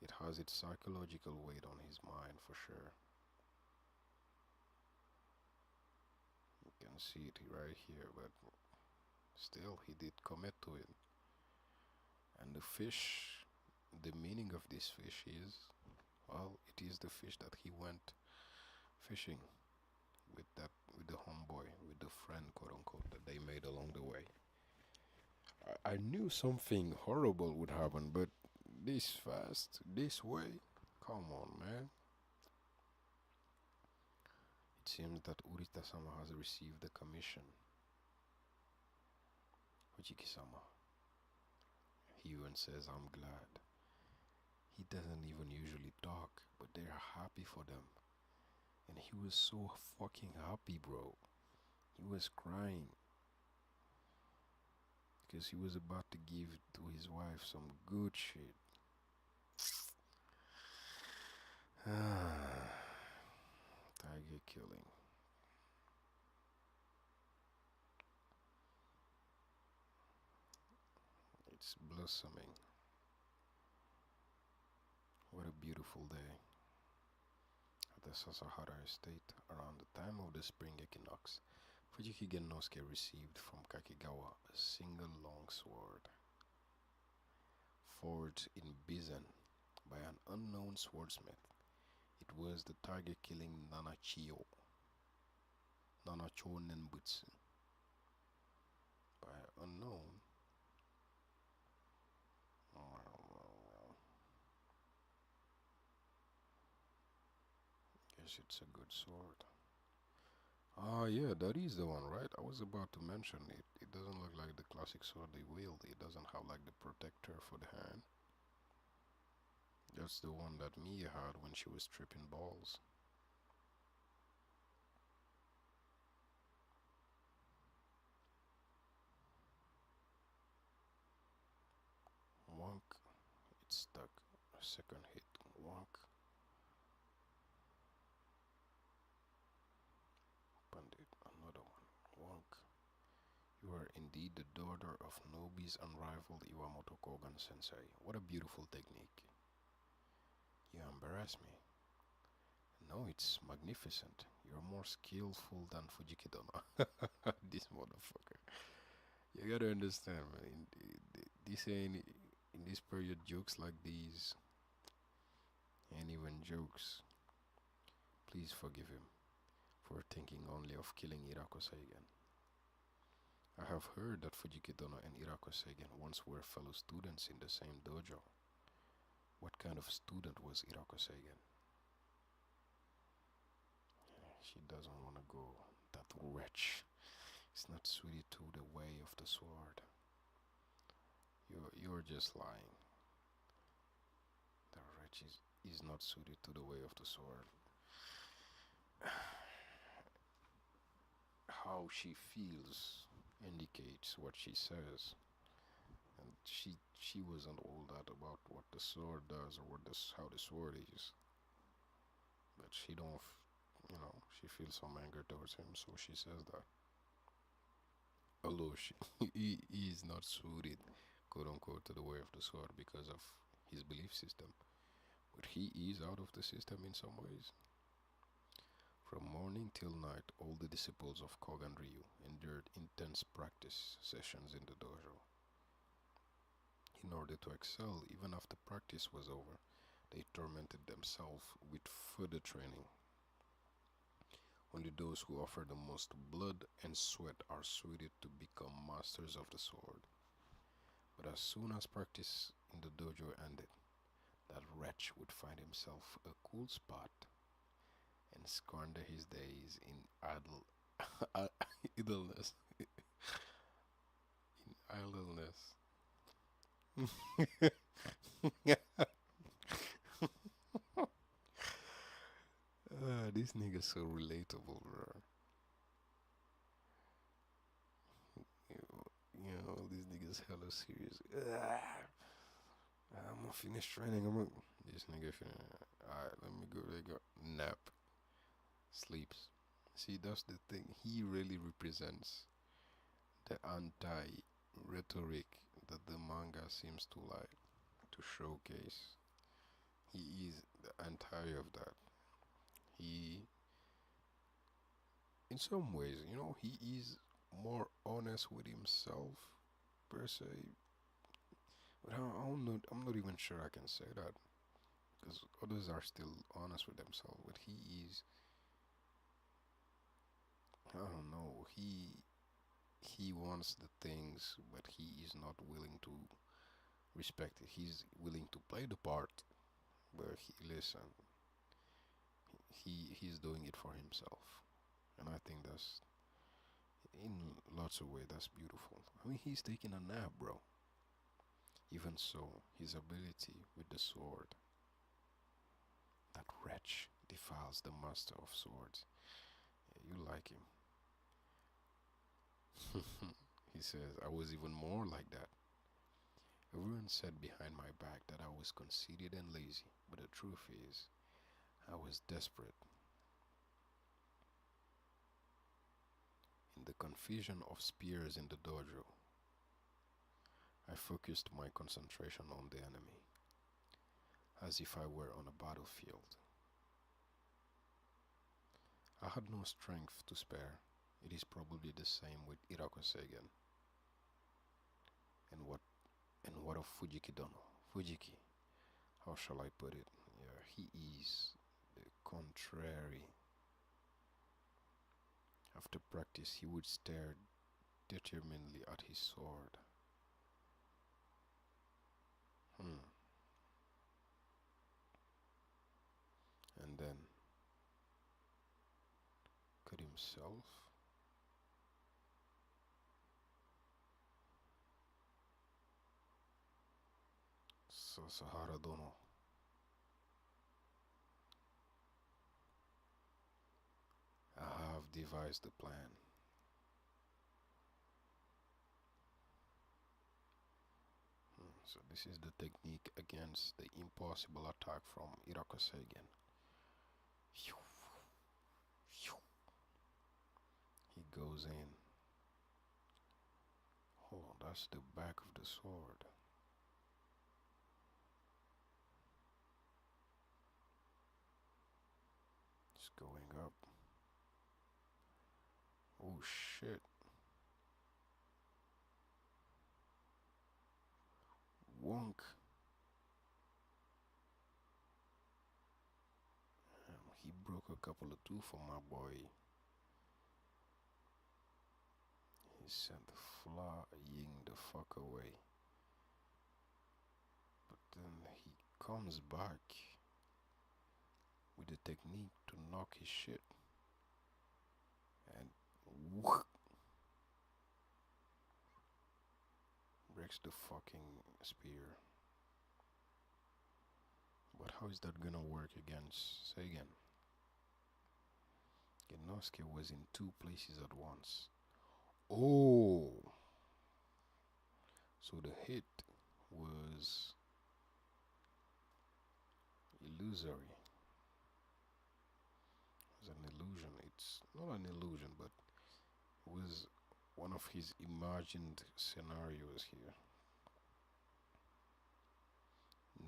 It has its psychological weight on his mind for sure. You can see it right here, but still, he did commit to it. And the fish, the meaning of this fish is, well, it is the fish that he went fishing with the homeboy, with the friend, quote unquote, that they made along the way. I knew something horrible would happen, but this fast, this way, come on, man. It seems that Urita-sama has received the commission. Fujiki-sama. He even says, I'm glad. He doesn't even usually talk, but they're happy for them. And he was so fucking happy, bro. He was crying because he was about to give to his wife some good shit. Tiger killing. It's blossoming. What a beautiful day. At the Sasahara estate, around the time of the spring equinox, Fujiki Gennosuke received from Kakigawa a single long sword, forged in Bizen by an unknown swordsmith. It was the tiger-killing Nanacho Nenbutsu, by unknown. Guess it's a good sword. Ah, yeah, that is the one, right? I was about to mention it. It doesn't look like the classic sword they wield. It doesn't have like the protector for the hand. That's the one that Mia had when she was tripping balls. Wonk. It's stuck. A second hit. Wonk. Bandit. Another one. Wonk. You are indeed the daughter of Nobi's unrivaled Iwamoto Kogan sensei. What a beautiful technique. You embarrass me. No, it's magnificent. You're more skillful than Fujiki Dono. This motherfucker. You gotta understand, man. This ain't in this period. Jokes like these ain't even jokes. Please forgive him for thinking only of killing Irako Seigen. I have heard that Fujiki Dono and Irako Seigen once were fellow students in the same dojo. What kind of student was Hiroko Seigen? She doesn't want to go. That wretch is not suited to the way of the sword. You're just lying. The wretch is not suited to the way of the sword. How she feels indicates what she says. And she wasn't all that about what the sword does or how the sword is. But she don't, she feels some anger towards him, so she says that. Although he is not suited, quote unquote, to the way of the sword because of his belief system, but he is out of the system in some ways. From morning till night, all the disciples of Kogan Ryu endured intense practice sessions in the dojo. In order to excel, even after practice was over, they tormented themselves with further training. Only those who offer the most blood and sweat are suited to become masters of the sword. But as soon as practice in the dojo ended, that wretch would find himself a cool spot and squander his days in idleness. Idleness. This nigga's so relatable, bro. These niggas hella serious. I'm gonna finish training. This nigga finna. Alright, let me go. They go nap, sleeps. See, that's the thing. He really represents the anti-rhetoric that the manga seems to like to showcase. He is the anti of that. He, in some ways, he is more honest with himself per se. But I don't know. I'm not even sure I can say that because others are still honest with themselves. But he is. I don't know. He wants the things, but he is not willing to respect it. He's willing to play the part, but listen. He's doing it for himself, and I think that's in lots of ways that's beautiful. I mean, he's taking a nap, bro. Even so, his ability with the sword, that wretch defiles the master of swords. Yeah, you like him. He says, I was even more like that. Everyone said behind my back that I was conceited and lazy, but the truth is, I was desperate. In the confusion of spears in the dojo, I focused my concentration on the enemy, as if I were on a battlefield. I had no strength to spare. It is probably the same with Hiroko Seigen. And what of Fujiki Dono? Fujiki, how shall I put it? Yeah, he is the contrary. After practice, he would stare determinedly at his sword. And then cut himself. So Sahara Dono. I have devised a plan. So this is the technique against the impossible attack from Hiroko Seigen. He goes in. Hold on, that's the back of the sword. It's going up. Oh shit. Wonk. He broke a couple of tooth for my boy. He sent flying the fuck away. But then he comes back with the technique to knock his shit and whoop, breaks the fucking spear. But how is that gonna work against, say again? Genosuke was in two places at once. Oh! So the hit was illusory. It was an illusion. It's not an illusion, but it was one of his imagined scenarios here.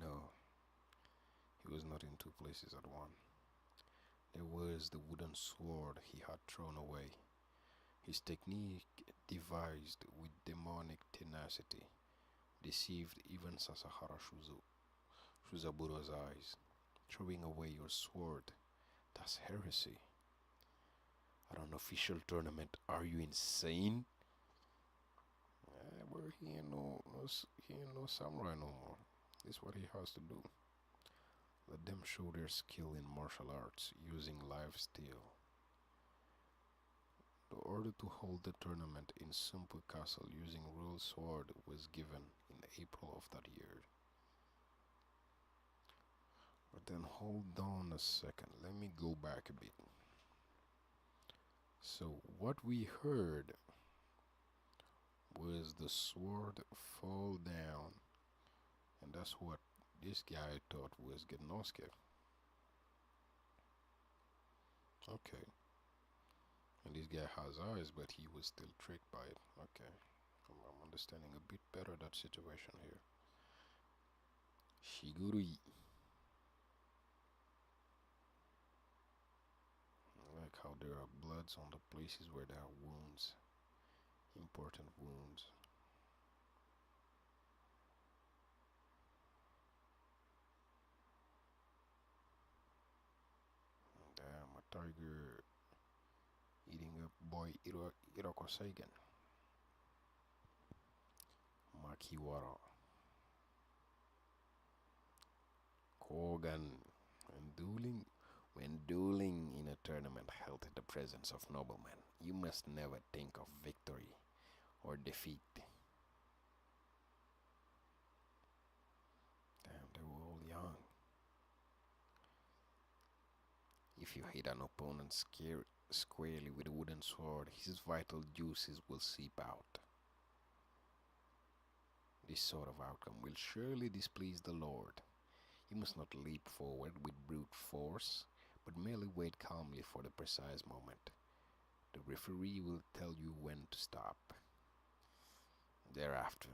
No, he was not in two places at once. There was the wooden sword he had thrown away. His technique, devised with demonic tenacity, deceived even Sasahara Shuzaburo's eyes. Throwing away your sword, that's heresy. At an official tournament, are you insane? Well, he ain't no samurai no more. This is what he has to do. Let them show their skill in martial arts using live steel. The order to hold the tournament in Sumpu Castle using Royal Sword was given in April of that year. But then hold on a second, let me go back a bit. So what we heard was the sword fall down, and that's what this guy thought was Genosuke. Okay. And this guy has eyes, but he was still tricked by it. Okay. I'm understanding a bit better that situation here. Shigurui. I like how there are bloods on the places where there are wounds. Important wounds. Damn, a tiger eating up boy Iroko Seigen. Makiwara. Kogan. When dueling in a tournament held in the presence of noblemen, you must never think of victory or defeat. Damn, they were all young. If you hit an opponent squarely with a wooden sword, his vital juices will seep out. This sort of outcome will surely displease the Lord. You must not leap forward with brute force, but merely wait calmly for the precise moment. The referee will tell you when to stop. Thereafter,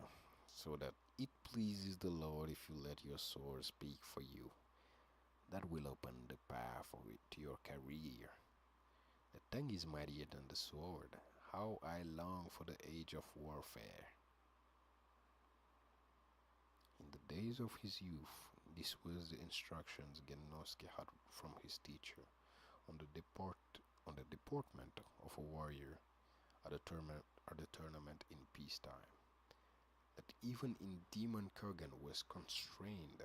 so that it pleases the Lord if you let your sword speak for you. That will open the path to your career. The tongue is mightier than the sword. How I long for the age of warfare. In the days of his youth, this was the instructions Genosuke had from his teacher on the deportment of a warrior at a tournament in peacetime. That even the demon Kogan was constrained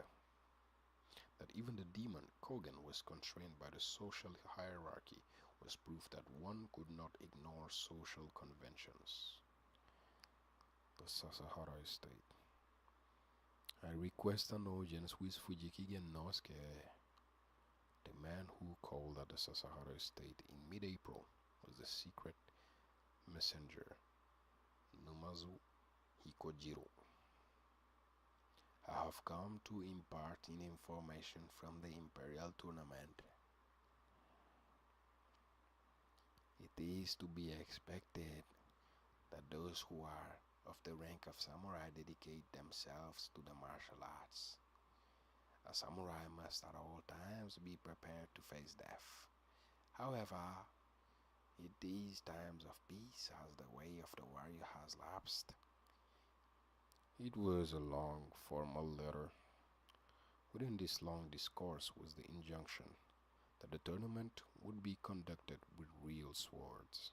by the social hierarchy was proof that one could not ignore social conventions. The Sasahara estate. I request an audience with Fujiki Genosuke, the man who called at the Sasahara estate in mid-April was the secret messenger Numazu Hikojiro. I have come to impart information from the Imperial Tournament. It is to be expected that those who are of the rank of samurai dedicate themselves to the martial arts. A samurai must at all times be prepared to face death. However, in these times of peace, as the way of the warrior has lapsed. It was a long, formal letter. Within this long discourse was the injunction that the tournament would be conducted with real swords.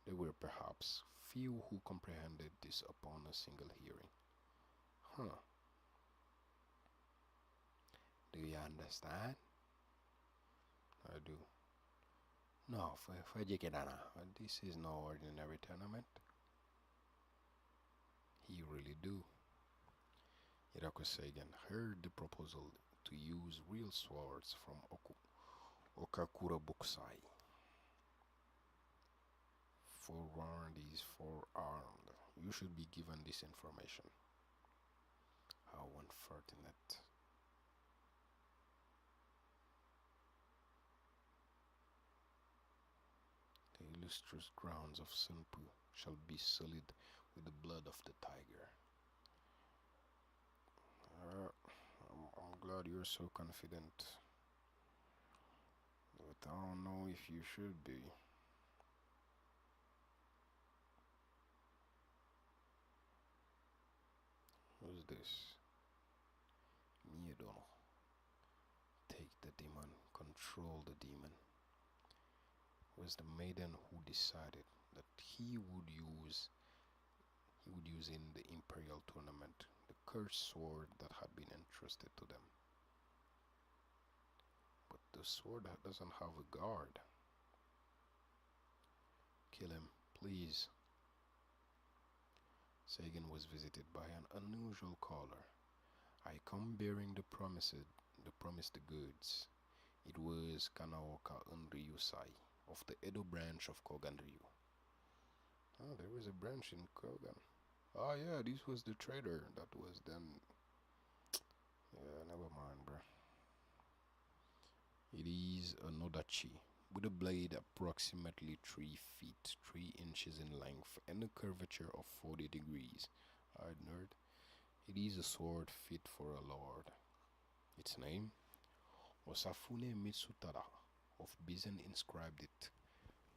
There were perhaps few who comprehended this upon a single hearing. understand? I do. No, for Jekidana, this is no ordinary tournament. He really do. Hirako Seigen heard the proposal to use real swords from Okakura Bukusai. Forewarned is forearmed. You should be given this information. How unfortunate. The illustrious grounds of Senpu shall be sullied with the blood of the tiger. I'm glad you're so confident, but I don't know if you should be. Who's this? Miedono. Take the demon, control the demon. Was the maiden who decided that he would use in the imperial tournament the cursed sword that had been entrusted to them. But the sword doesn't have a guard. Kill him, please. Seigen was visited by an unusual caller. I come bearing the promised goods. It was Kanaoka Unryusai of the Edo branch of Koganryu. Oh, there was a branch in Kogan. Oh yeah, this was the trader that was then. Yeah, never mind, bruh. It is a Nodachi with a blade approximately 3 feet 3 inches in length and a curvature of 40 degrees. Alright, nerd. It is a sword fit for a lord. Its name? Osafune Mitsutada of Bizen inscribed it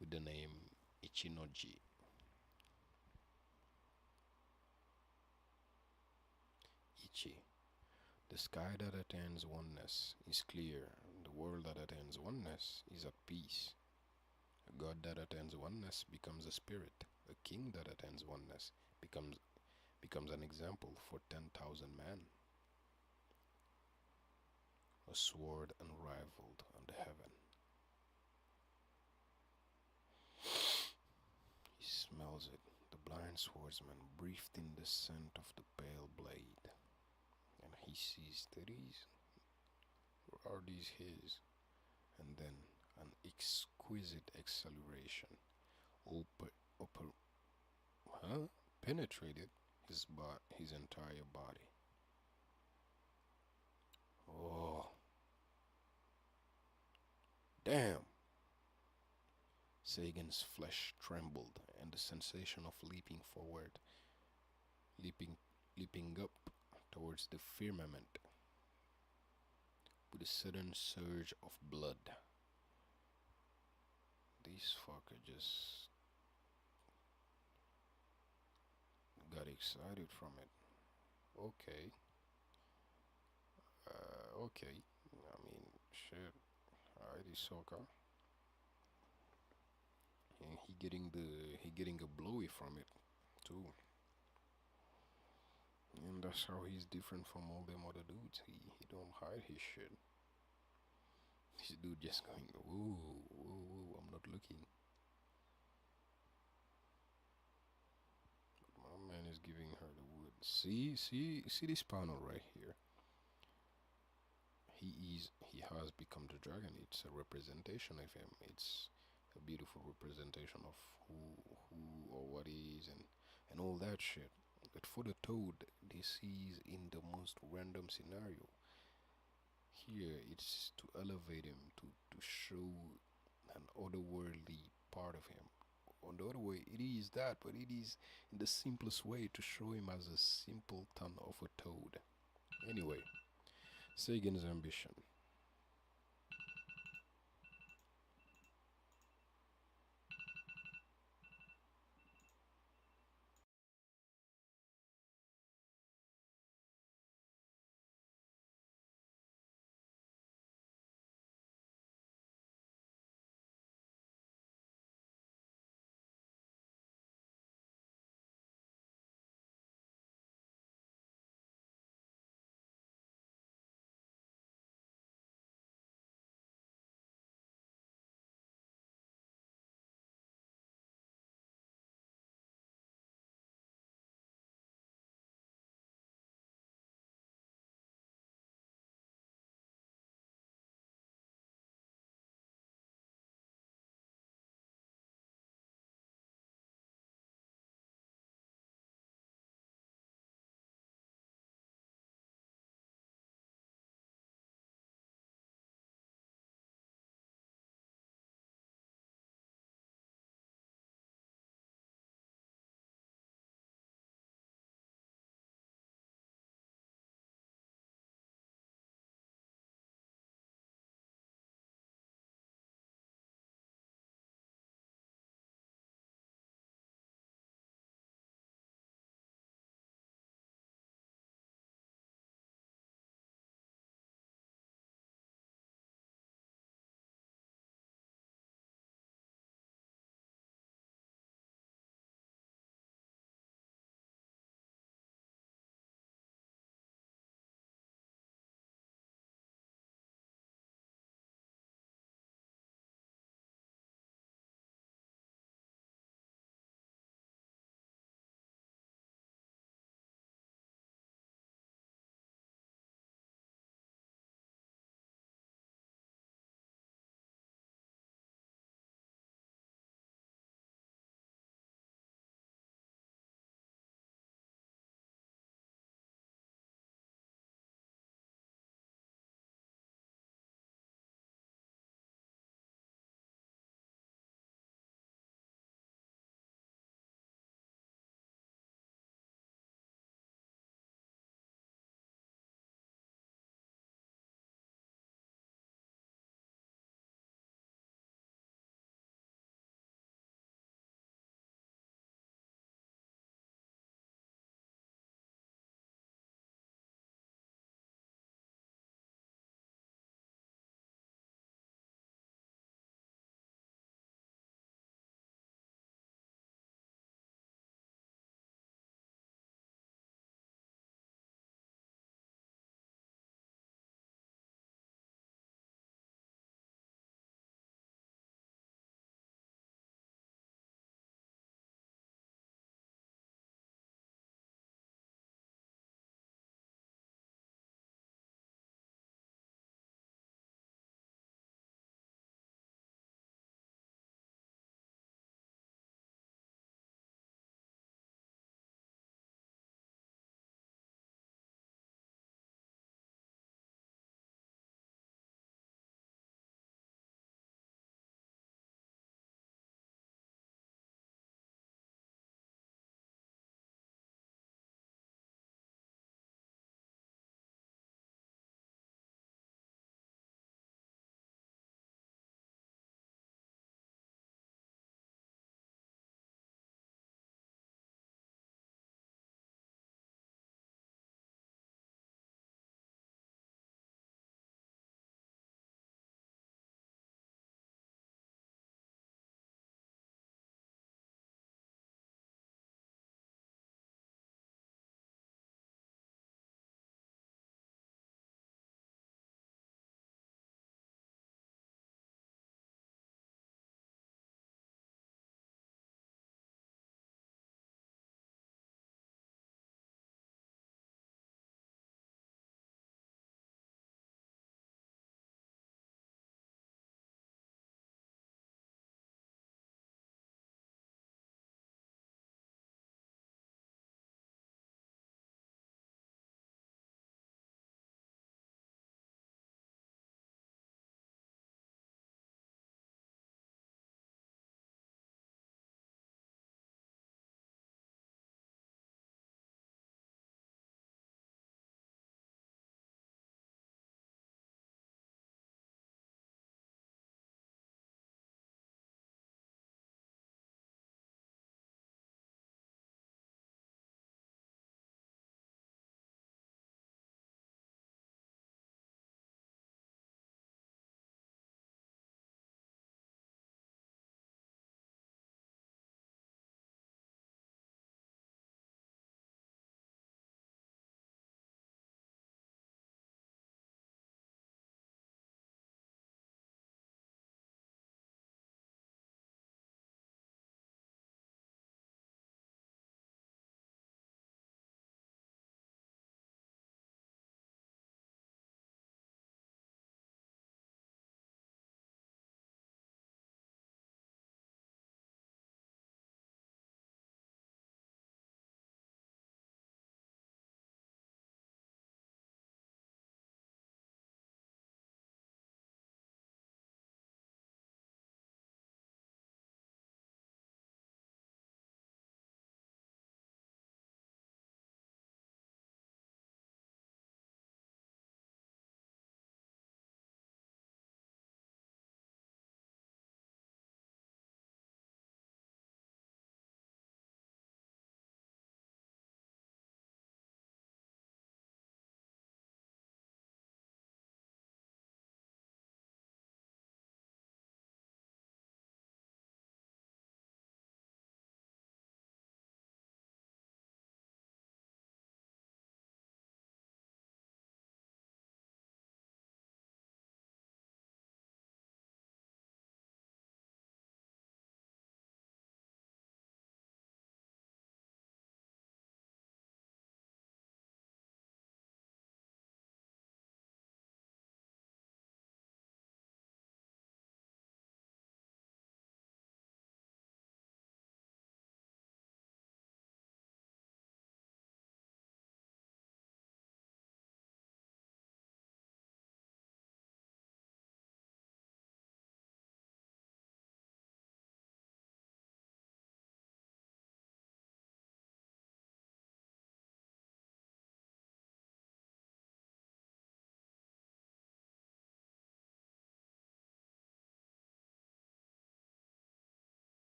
with the name Ichinoji. Ichi. The sky that attains oneness is clear. The world that attains oneness is at peace. A god that attains oneness becomes a spirit. A king that attains oneness becomes an example for 10,000 men. A sword unrivaled under heaven. He smells it. The blind swordsman breathed in the scent of the pale blade. And he sees that are these his? And then an exquisite acceleration penetrated his entire body. Oh, damn! Seigen's flesh trembled, and the sensation of leaping forward, leaping up towards the firmament, with a sudden surge of blood. This fucker just got excited from it. Okay. Okay. I mean, shit. Alrighty, Soka. And he getting a blowy from it too. And that's how he's different from all them other dudes. He don't hide his shit. This dude just going, whoa, whoa, whoa, I'm not looking. But my man is giving her the wood. See this panel right here. He has become the dragon. It's a representation of him. It's a beautiful representation of who or what he is and all that shit. But for the toad, this is in the most random scenario. Here it's to elevate him, to show an otherworldly part of him. On the other way, it is that, but it is in the simplest way to show him as a simpleton of a toad. Anyway, Seigen's ambition.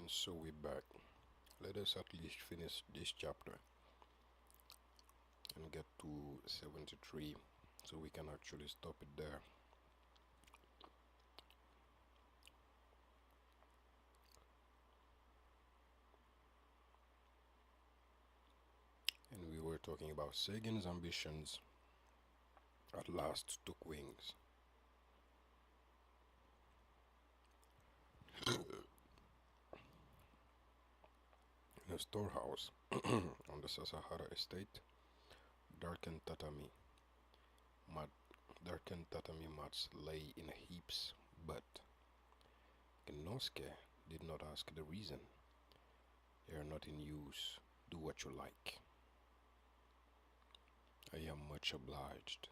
And so we're back. Let us at least finish this chapter and get to 73 so we can actually stop it there. And we were talking about Sagan's ambitions at last took wings. In a storehouse on the Sasahara estate, darkened tatami mat, darkened tatami mats lay in heaps, but Genosuke did not ask the reason. They are not in use. Do what you like. I am much obliged.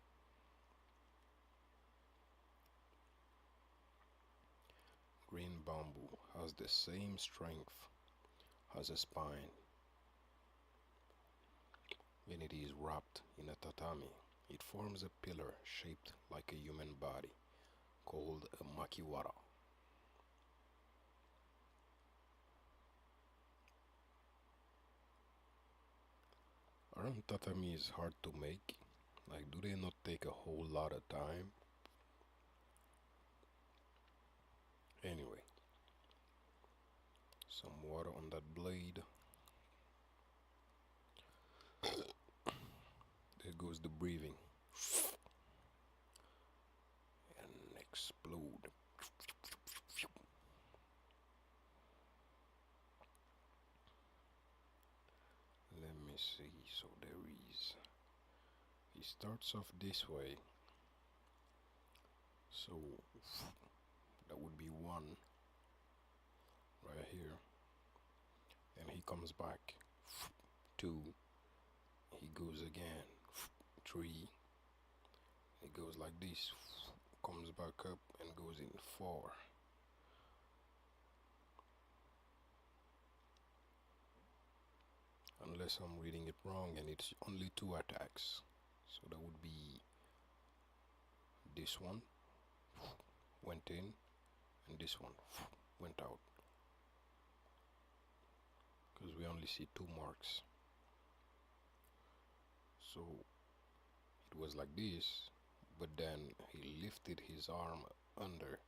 Green bamboo has the same strength as a spine when it is wrapped in a tatami. It forms a pillar shaped like a human body called a makiwara. Aren't tatamis hard to make? Like, do they not take a whole lot of time? Anyway, some water on that blade. There goes the breathing. And explode. Let me see. So there is. He starts off this way. So that would be one right here. And he comes back. Two. He goes again. Three. It goes like this. Comes back up and goes in four. Unless I'm reading it wrong and it's only two attacks. So that would be this one went in and this one went out. Because we only see two marks. So it was like this, but then he lifted his arm under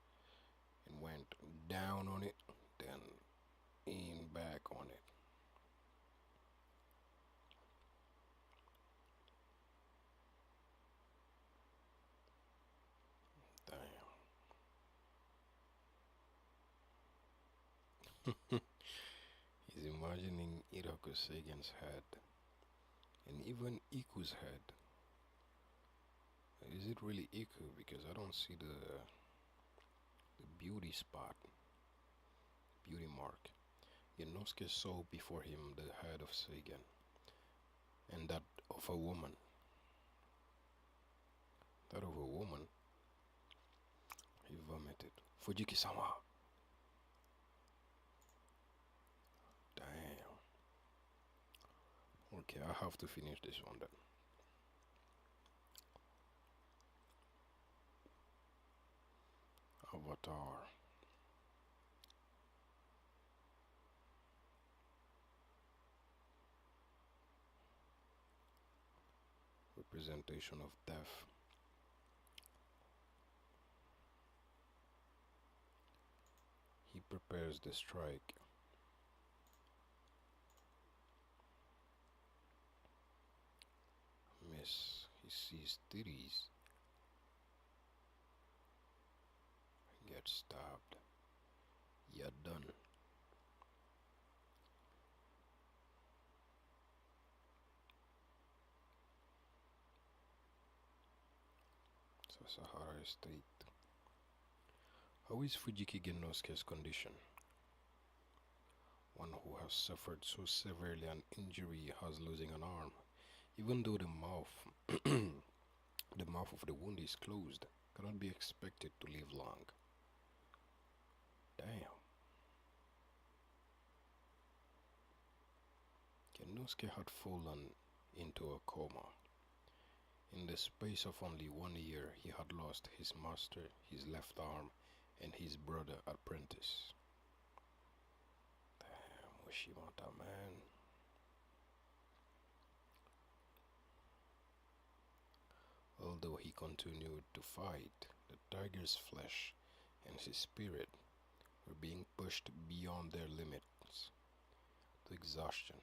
and went down on it, then in back on it. Damn. He's imagining Iroku Sagan's head and even Iku's head. Is it really Iku? Because I don't see the beauty spot, beauty mark. Genosuke saw before him the head of Sagan and that of a woman. That of a woman. He vomited. Fujiki-sama. Damn. Okay, I have to finish this one then. Avatar. Representation of death. He prepares the strike. Miss. He sees titties. Gets stabbed. You're done. Sasahara Estate. How is Fujiki Genosuke's condition? One who has suffered so severely an injury as losing an arm, even though the mouth of the wound is closed, cannot be expected to live long. Damn. Genosuke had fallen into a coma. In the space of only 1 year, he had lost his master, his left arm, and his brother apprentice. Oshimata, man. Although he continued to fight, the tiger's flesh and his spirit were being pushed beyond their limits to exhaustion.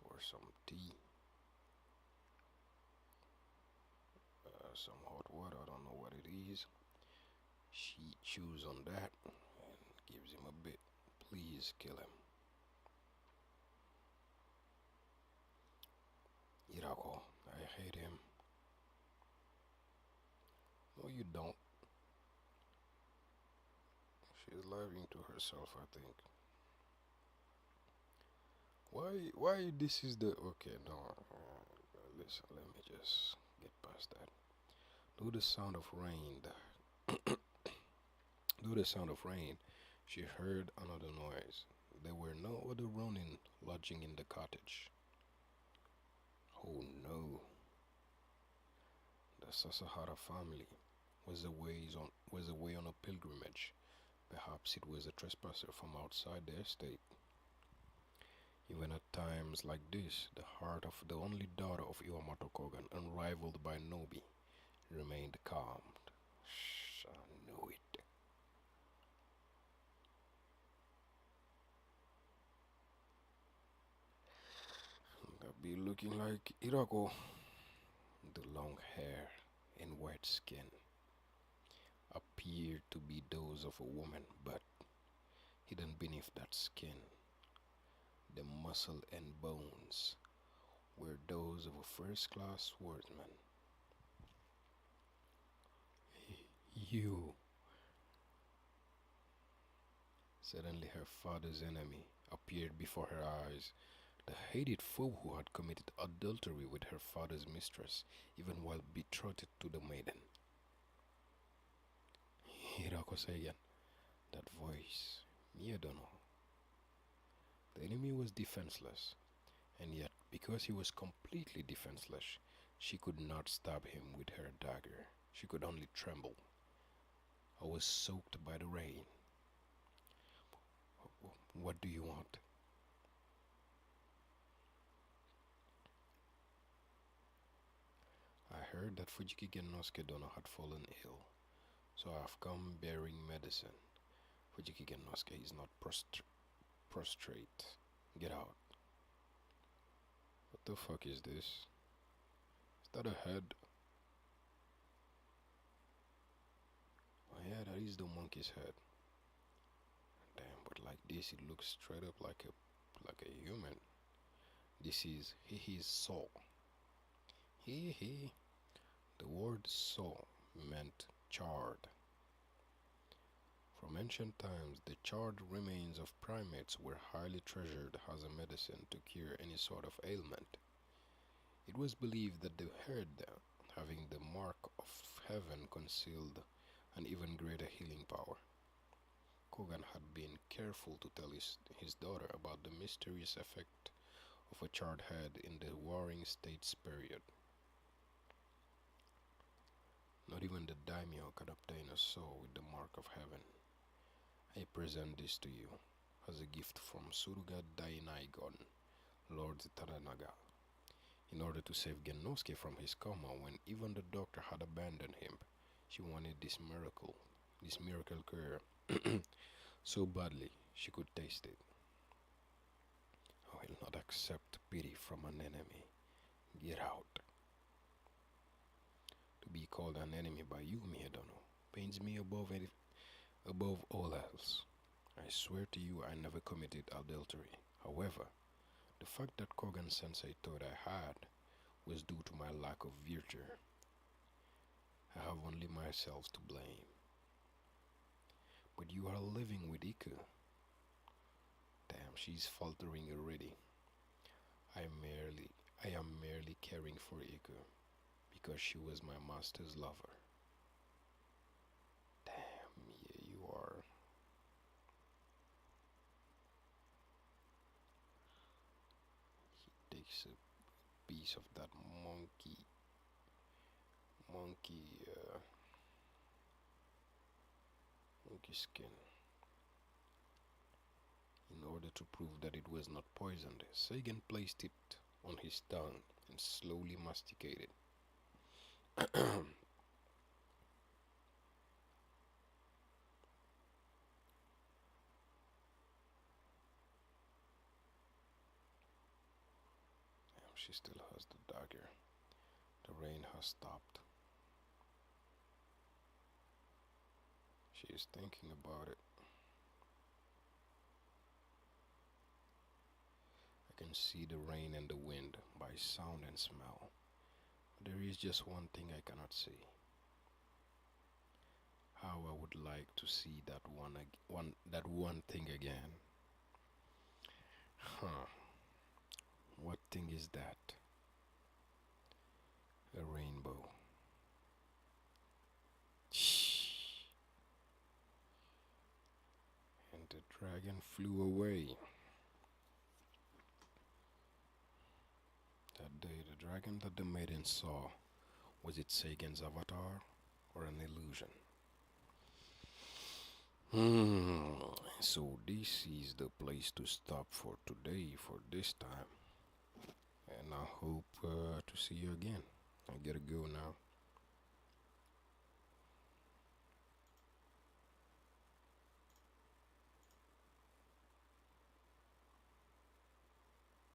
Pour some tea, some hot water, I don't know what it is. She chews on that and gives him a bit. Please kill him. Hirako, I hate him. No, you don't. She's lying to herself, I think. Why this is the... Okay, no. Listen, let me just get past that. Do the sound of rain. Do the sound of rain. She heard another noise. There were no other Ronin lodging in the cottage. Oh no. The Sasahara family was away on a pilgrimage. Perhaps it was a trespasser from outside the estate. Even at times like this, the heart of the only daughter of Iwamato Kogan, unrivaled by Nobi, remained calmed. Shh, I knew it. That be looking like Hirako. The long hair and white skin appeared to be those of a woman, but hidden beneath that skin, the muscle and bones were those of a first-class swordsman. You. Suddenly her father's enemy appeared before her eyes, the hated foe who had committed adultery with her father's mistress, even while betrothed to the maiden. Hirako Seigan, that voice, Miyadono. The enemy was defenseless, and yet, because he was completely defenseless, she could not stab him with her dagger. She could only tremble. I was soaked by the rain. What do you want? I heard that Fujiki Gennosuke Dono had fallen ill, so I have come bearing medicine. Fujiki Gennosuke is not prostrate. Get out. What the fuck is this? Is that a head? Oh yeah, that is the monkey's head. Damn, but like this, it looks straight up like a human. This is his soul. He. The word soul meant charred. From ancient times, the charred remains of primates were highly treasured as a medicine to cure any sort of ailment. It was believed that the head, having the mark of heaven, concealed an even greater healing power. Kogan had been careful to tell his daughter about the mysterious effect of a charred head in the Warring States period. Not even the daimyo could obtain a soul with the mark of heaven. I present this to you as a gift from Suruga Dainaigon, Lord Taranaga, in order to save Gennosuke from his coma when even the doctor had abandoned him. She wanted this miracle cure, so badly she could taste it. I will not accept pity from an enemy. Get out. To be called an enemy by you, Miyadono, pains me above all else. I swear to you I never committed adultery. However, the fact that Kogan Sensei thought I had was due to my lack of virtue. I have only myself to blame. But you are living with Iku. Damn, she's faltering already. I am merely caring for Iku because she was my master's lover. Damn, yeah, you are. He takes a piece of that monkey skin. In order to prove that it was not poisoned, Sagan placed it on his tongue and slowly masticated. She still has the dagger. The rain has stopped. She is thinking about it. I can see the rain and the wind by sound and smell. There is just one thing I cannot see. How I would like to see that one thing again. Huh. What thing is that? A rainbow. Shh. And the dragon flew away. That day, the dragon that the maiden saw, was it Sagan's avatar or an illusion? So this is the place to stop for today, for this time. And I hope to see you again. I gotta go now.